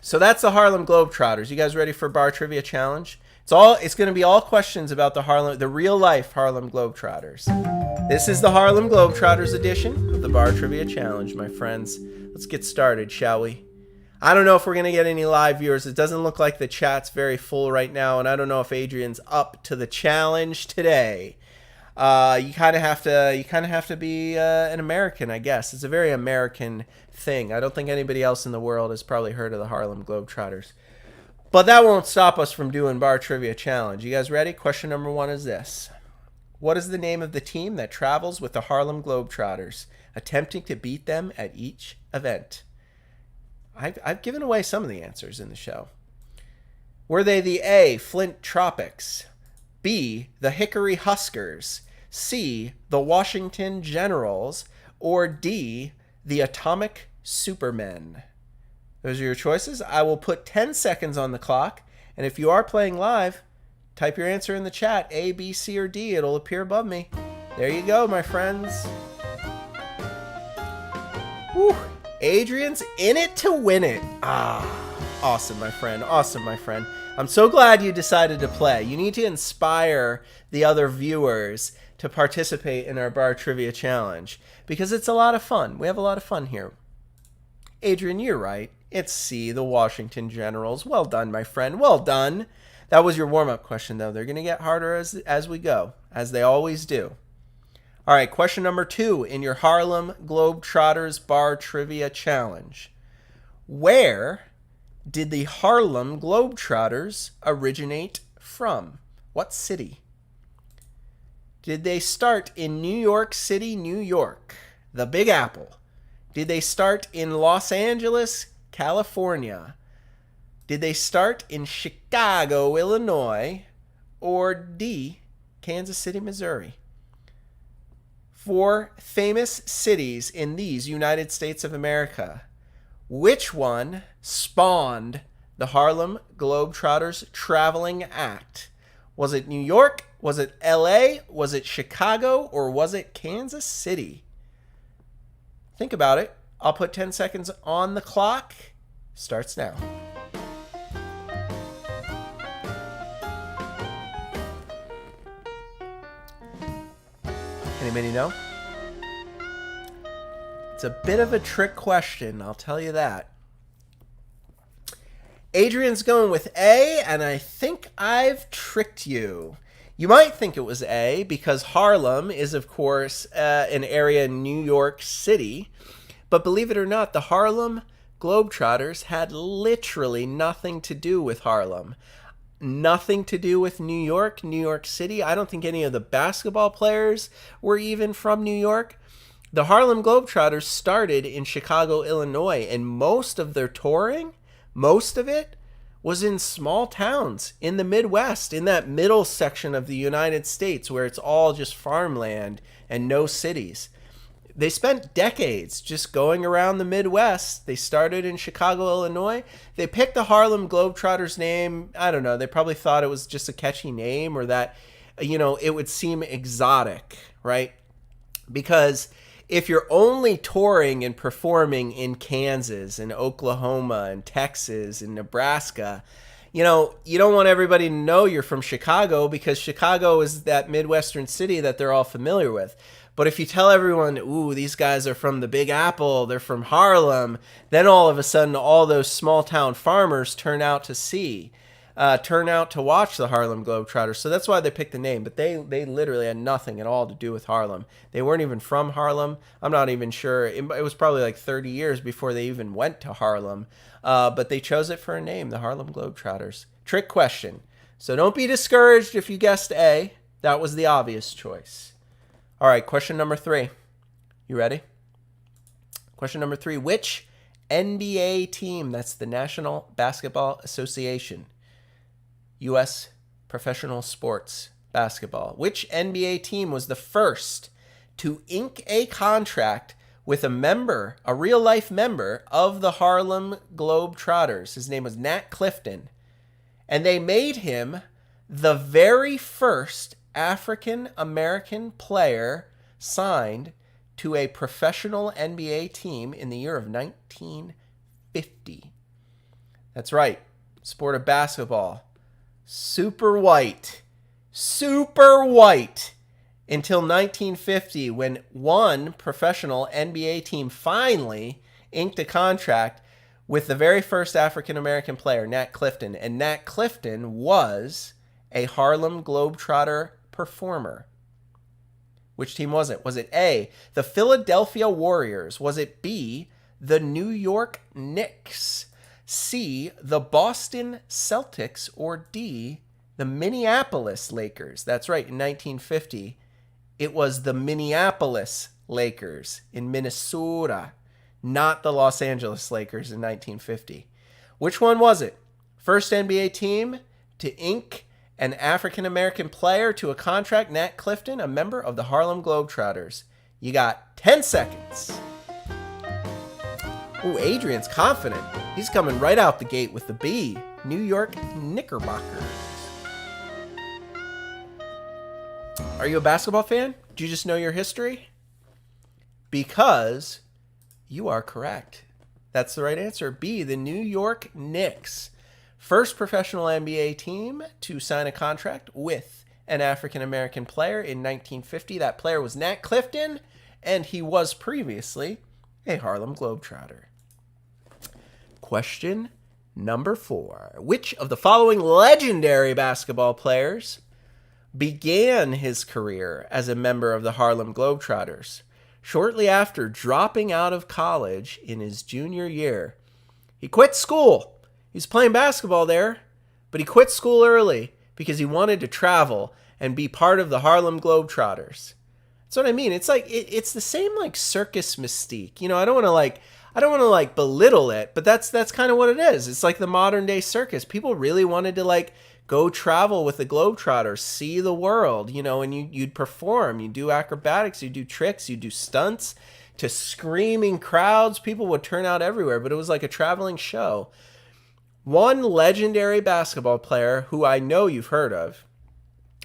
So that's the Harlem Globetrotters. You guys ready for Bar Trivia Challenge? It's going to be all questions about the real life Harlem Globetrotters. This is the Harlem Globetrotters edition of the Bar Trivia Challenge, my friends. Let's get started, shall we? I don't know if we're going to get any live viewers. It doesn't look like the chat's very full right now, and I don't know if Adrian's up to the challenge today. You kind of have to be an American, I guess. It's a very American thing. I don't think anybody else in the world has probably heard of the Harlem Globetrotters. But that won't stop us from doing Bar Trivia Challenge. You guys ready? Question number 1 is this. What is the name of the team that travels with the Harlem Globetrotters, attempting to beat them at each event? I've given away some of the answers in the show. Were they the A, Flint Tropics, B, the Hickory Huskers, C, the Washington Generals, or D, the Atomic Supermen? Those are your choices. I will put 10 seconds on the clock, and if you are playing live, type your answer in the chat, A, B, C, or D. It'll appear above me. There you go, my friends. Whew. Adrian's in it to win it. Awesome, my friend. Awesome, my friend. I'm so glad you decided to play. You need to inspire the other viewers to participate in our Bar Trivia Challenge, because it's a lot of fun. We have a lot of fun here. Adrian, you're right. It's C, the Washington Generals. Well done, my friend. Well done. That was your warm-up question, though. They're going to get harder as we go, as they always do. All right, question number 2 in your Harlem Globetrotters Bar Trivia Challenge. Where did the Harlem Globetrotters originate from? What city? Did they start in New York City, New York, the Big Apple? Did they start in Los Angeles, California? Did they start in Chicago, Illinois? Or D, Kansas City, Missouri? 4 famous cities in these United States of America. Which one spawned the Harlem Globetrotters traveling act? Was it New York? Was it LA? Was it Chicago? Or was it Kansas City? Think about it. I'll put 10 seconds on the clock. Starts now. Anybody know? It's a bit of a trick question, I'll tell you that. Adrian's going with A, and I think I've tricked you. You might think it was A because Harlem is, of course, an area in New York City. But believe it or not, the Harlem Globetrotters had literally nothing to do with Harlem. Nothing to do with New York City. I don't think any of the basketball players were even from New York. The Harlem Globetrotters started in Chicago, Illinois, and most of their touring, most of it, was in small towns in the Midwest, in that middle section of the United States where it's all just farmland and no cities. They spent decades just going around the Midwest. They started in Chicago, Illinois. They picked the Harlem Globetrotters name. I don't know. They probably thought it was just a catchy name or that, it would seem exotic, right? Because if you're only touring and performing in Kansas and Oklahoma and Texas and Nebraska, you don't want everybody to know you're from Chicago because Chicago is that Midwestern city that they're all familiar with. But if you tell everyone, ooh, these guys are from the Big Apple, they're from Harlem, then all of a sudden all those small town farmers turn out to watch the Harlem Globetrotters. So that's why they picked the name. But they literally had nothing at all to do with Harlem. They weren't even from Harlem. I'm not even sure. It was probably like 30 years before they even went to Harlem. But they chose it for a name, the Harlem Globetrotters. Trick question. So don't be discouraged if you guessed A. That was the obvious choice. All right, question number 3. You ready? Question number 3. Which NBA team, that's the National Basketball Association, U.S. Professional Sports Basketball, which NBA team was the first to ink a contract with a real-life member of the Harlem Globetrotters? His name was Nat Clifton. And they made him the very first African-American player signed to a professional NBA team in the year of 1950. That's right. Sport of basketball. Super white until 1950 when one professional NBA team finally inked a contract with the very first African-American player, Nat Clifton. And Nat Clifton was a Harlem Globetrotter performer. Which team was it? Was it A, the Philadelphia Warriors? Was it B, the New York Knicks? C, the Boston Celtics? Or D, the Minneapolis Lakers? That's right, in 1950, it was the Minneapolis Lakers in Minnesota, not the Los Angeles Lakers in 1950. Which one was it? First NBA team to ink an African-American player to a contract, Nat Clifton, a member of the Harlem Globetrotters. You got 10 seconds. Ooh, Adrian's confident. He's coming right out the gate with the B, New York Knickerbockers. Are you a basketball fan? Do you just know your history? Because you are correct. That's the right answer. B, the New York Knicks. First professional NBA team to sign a contract with an African-American player in 1950. That player was Nat Clifton, and he was previously a Harlem Globetrotter. Question number 4. Which of the following legendary basketball players began his career as a member of the Harlem Globetrotters. Shortly after dropping out of college in his junior year, he quit school. He's playing basketball there, but he quit school early because he wanted to travel and be part of the Harlem Globetrotters. That's what I mean. It's like it's the same like circus mystique. I don't want to belittle it, but that's kind of what it is. It's like the modern day circus. People really wanted to go travel with the Globetrotters, see the world, and you'd perform, you'd do acrobatics, you'd do tricks, you'd do stunts to screaming crowds. People would turn out everywhere, but it was like a traveling show. One legendary basketball player who I know you've heard of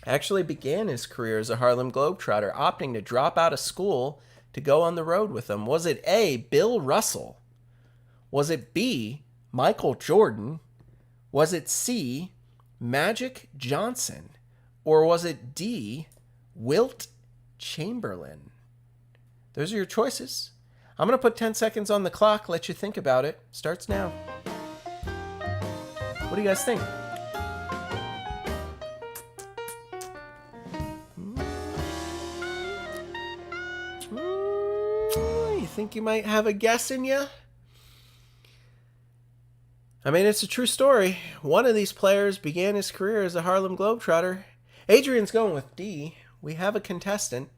actually began his career as a Harlem Globetrotter, opting to drop out of school to go on the road with them. Was it A, Bill Russell? Was it B, Michael Jordan? Was it C, Magic Johnson? Or was it D, Wilt Chamberlain? Those are your choices. I'm going to put 10 seconds on the clock, let you think about it. Starts now. What do you guys think? You think you might have a guess in you? I mean, it's a true story. One of these players began his career as a Harlem Globetrotter. Adrian's going with D. We have a contestant.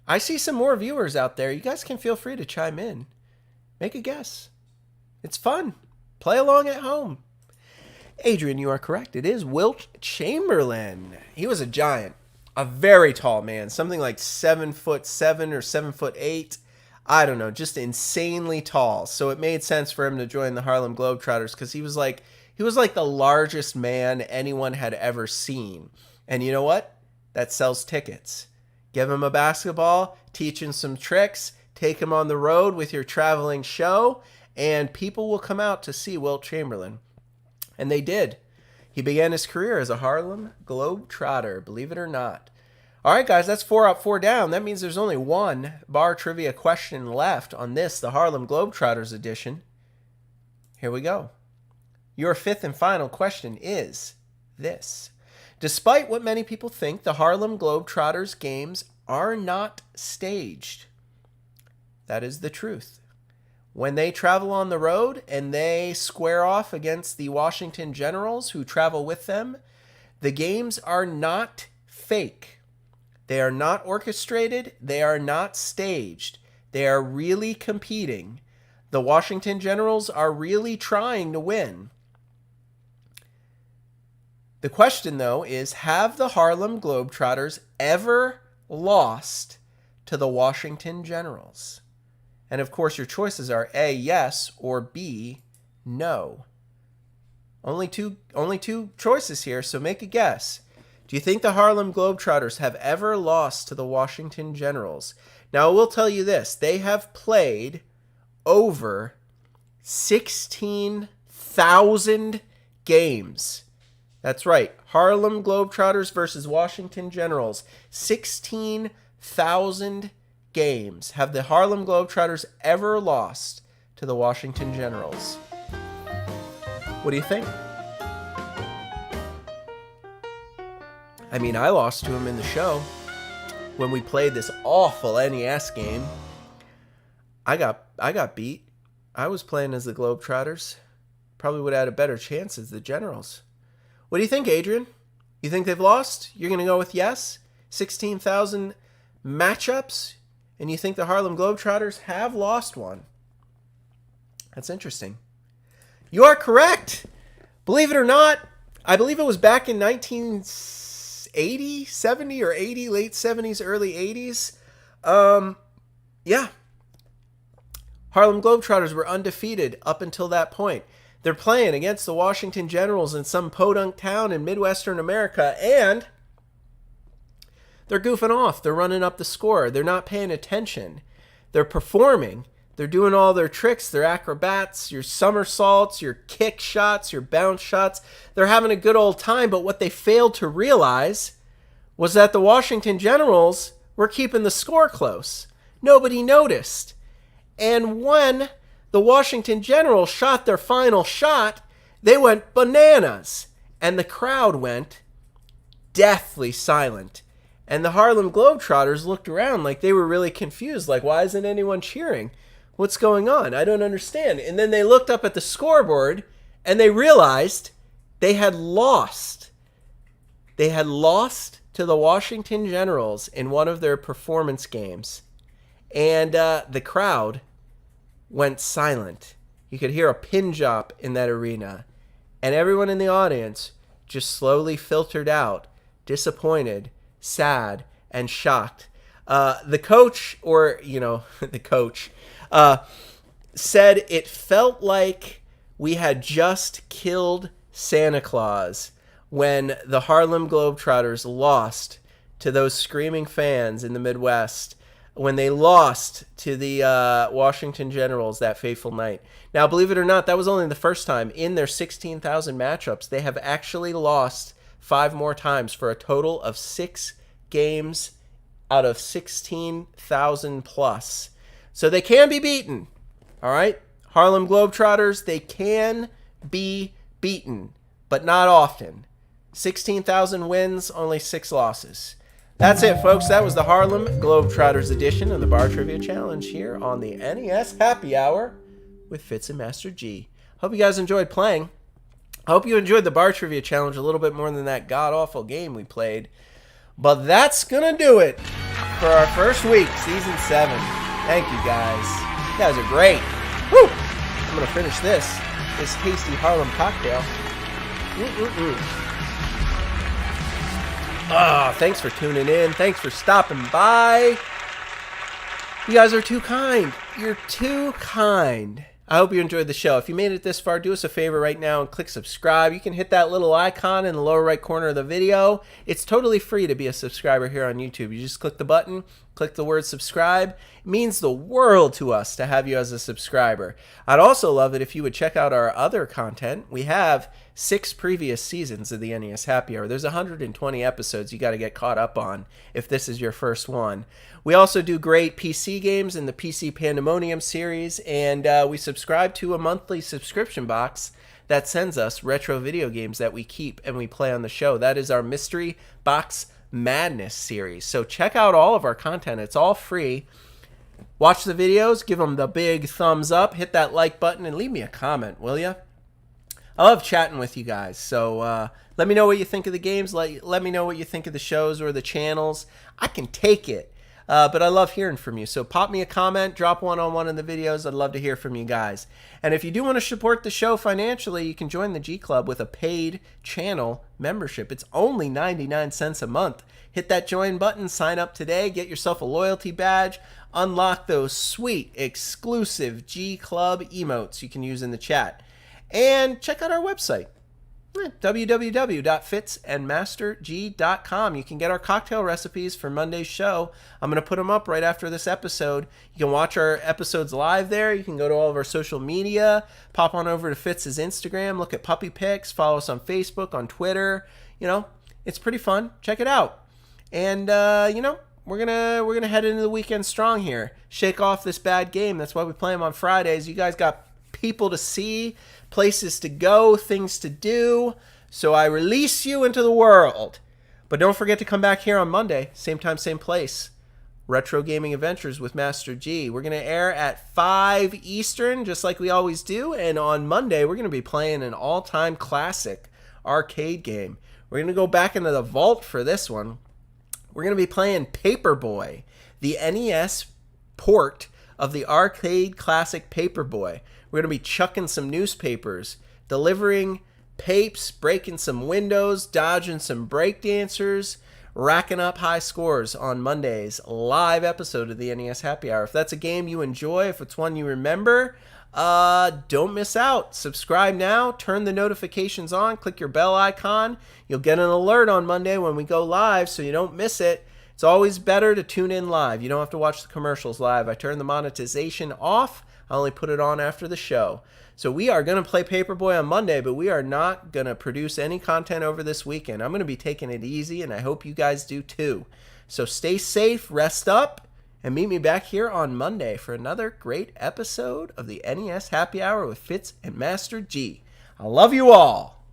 I see some more viewers out there. You guys can feel free to chime in. Make a guess. It's fun. Play along at home. Adrian, you are correct. It is Wilt Chamberlain. He was a giant. A very tall man. Something like 7'7" or 7'8". I don't know. Just insanely tall. So it made sense for him to join the Harlem Globetrotters because he was like the largest man anyone had ever seen. And you know what? That sells tickets. Give him a basketball, teach him some tricks, take him on the road with your traveling show, and people will come out to see Wilt Chamberlain. And they did. He began his career as a Harlem Globetrotter, believe it or not. All right, guys, that's 4 up, 4 down. That means there's only one bar trivia question left on this, the Harlem Globetrotters edition. Here we go. Your fifth and final question is this. Despite what many people think, the Harlem Globetrotters games are not staged. That is the truth. When they travel on the road and they square off against the Washington Generals who travel with them, the games are not fake. They are not orchestrated. They are not staged. They are really competing. The Washington Generals are really trying to win. The question, though, is, have the Harlem Globetrotters ever lost to the Washington Generals? And, of course, your choices are A, yes, or B, no. Only two choices here, so make a guess. Do you think the Harlem Globetrotters have ever lost to the Washington Generals? Now, I will tell you this. They have played over 16,000 games. That's right. Harlem Globetrotters versus Washington Generals. 16,000 games. Have the Harlem Globetrotters ever lost to the Washington Generals? What do you think? I mean, I lost to them in the show when we played this awful NES game. I got beat. I was playing as the Globetrotters. Probably would have had a better chance as the Generals. What do you think, Adrian? You think they've lost? You're going to go with yes? 16,000 matchups? And you think the Harlem Globetrotters have lost one? That's interesting. You are correct. Believe it or not, I believe it was back in 1980, 70 or 80, late 70s, early 80s. Yeah. Harlem Globetrotters were undefeated up until that point. They're playing against the Washington Generals in some podunk town in Midwestern America, and they're goofing off. They're running up the score. They're not paying attention. They're performing. They're doing all their tricks, their acrobats, your somersaults, your kick shots, your bounce shots. They're having a good old time, but what they failed to realize was that the Washington Generals were keeping the score close. Nobody noticed. And when the Washington Generals shot their final shot, they went bananas. And the crowd went deathly silent. And the Harlem Globetrotters looked around like they were really confused. Like, why isn't anyone cheering? What's going on? I don't understand. And then they looked up at the scoreboard and they realized they had lost. They had lost to the Washington Generals in one of their performance games. And the crowd went silent. You could hear a pin drop in that arena. And everyone in the audience just slowly filtered out, disappointed, sad, and shocked. The coach, the coach, said it felt like we had just killed Santa Claus when the Harlem Globetrotters lost to those screaming fans in the Midwest, when they lost to the Washington Generals that fateful night. Now, believe it or not, that was only the first time. In their 16,000 matchups, they have actually lost 5 more times for a total of 6 games out of 16,000 plus. So they can be beaten. All right? Harlem Globetrotters, they can be beaten, but not often. 16,000 wins, only 6 losses. That's it, folks. That was the Harlem Globetrotters edition of the Bar Trivia Challenge here on the NES Happy Hour with Fitz and Master G. Hope you guys enjoyed playing. I hope you enjoyed the Bar Trivia Challenge a little bit more than that god-awful game we played. But that's going to do it for our first week, Season 7. Thank you, guys. You guys are great. Woo! I'm going to finish this hasty Harlem cocktail. Thanks for tuning in. Thanks for stopping by. You guys are too kind. You're too kind. I hope you enjoyed the show. If you made it this far, do us a favor right now and click subscribe. You can hit that little icon in the lower right corner of the video. It's totally free to be a subscriber here on YouTube. You just click the button, click the word subscribe. It means the world to us to have you as a subscriber. I'd also love it if you would check out our other content. We have 6 previous seasons of the NES Happy Hour. There's 120 episodes you got to get caught up on if this is your first one. We also do great PC games in the PC Pandemonium series, and we subscribe to a monthly subscription box that sends us retro video games that we keep and we play on the show. That is our Mystery Box Madness series. So check out all of our content. It's all free. Watch the videos, give them the big thumbs up, hit that like button, and leave me a comment, will you? I love chatting with you guys, so let me know what you think of the games. Let me know what you think of the shows or the channels. I can take it, but I love hearing from you. So pop me a comment, drop one on one of the videos. I'd love to hear from you guys. And if you do want to support the show financially, you can join the G Club with a paid channel membership. It's only 99 cents a month. Hit that join button, sign up today, get yourself a loyalty badge, unlock those sweet exclusive G Club emotes you can use in the chat. And check out our website, www.fitsandmasterg.com. You can get our cocktail recipes for Monday's show. I'm going to put them up right after this episode. You can watch our episodes live there. You can go to all of our social media, pop on over to Fitz's Instagram, look at puppy pics, follow us on Facebook, on Twitter. You know, it's pretty fun. Check it out. And, we're gonna head into the weekend strong here. Shake off this bad game. That's why we play them on Fridays. You guys got people to see, places to go, things to do. So I release you into the world. But don't forget to come back here on Monday, same time, same place. Retro Gaming Adventures with Master G. We're going to air at 5 Eastern, just like we always do. And on Monday, we're going to be playing an all-time classic arcade game. We're going to go back into the vault for this one. We're going to be playing Paperboy, the NES port of the arcade classic Paperboy. We're going to be chucking some newspapers, delivering papes, breaking some windows, dodging some breakdancers, racking up high scores on Monday's live episode of the NES Happy Hour. If that's a game you enjoy, if it's one you remember, don't miss out. Subscribe now, turn the notifications on, click your bell icon. You'll get an alert on Monday when we go live so you don't miss it. It's always better to tune in live. You don't have to watch the commercials live. I turn the monetization off. I only put it on after the show. So we are going to play Paperboy on Monday, but we are not going to produce any content over this weekend. I'm going to be taking it easy, and I hope you guys do too. So stay safe, rest up, and meet me back here on Monday for another great episode of the NES Happy Hour with Fitz and Master G. I love you all.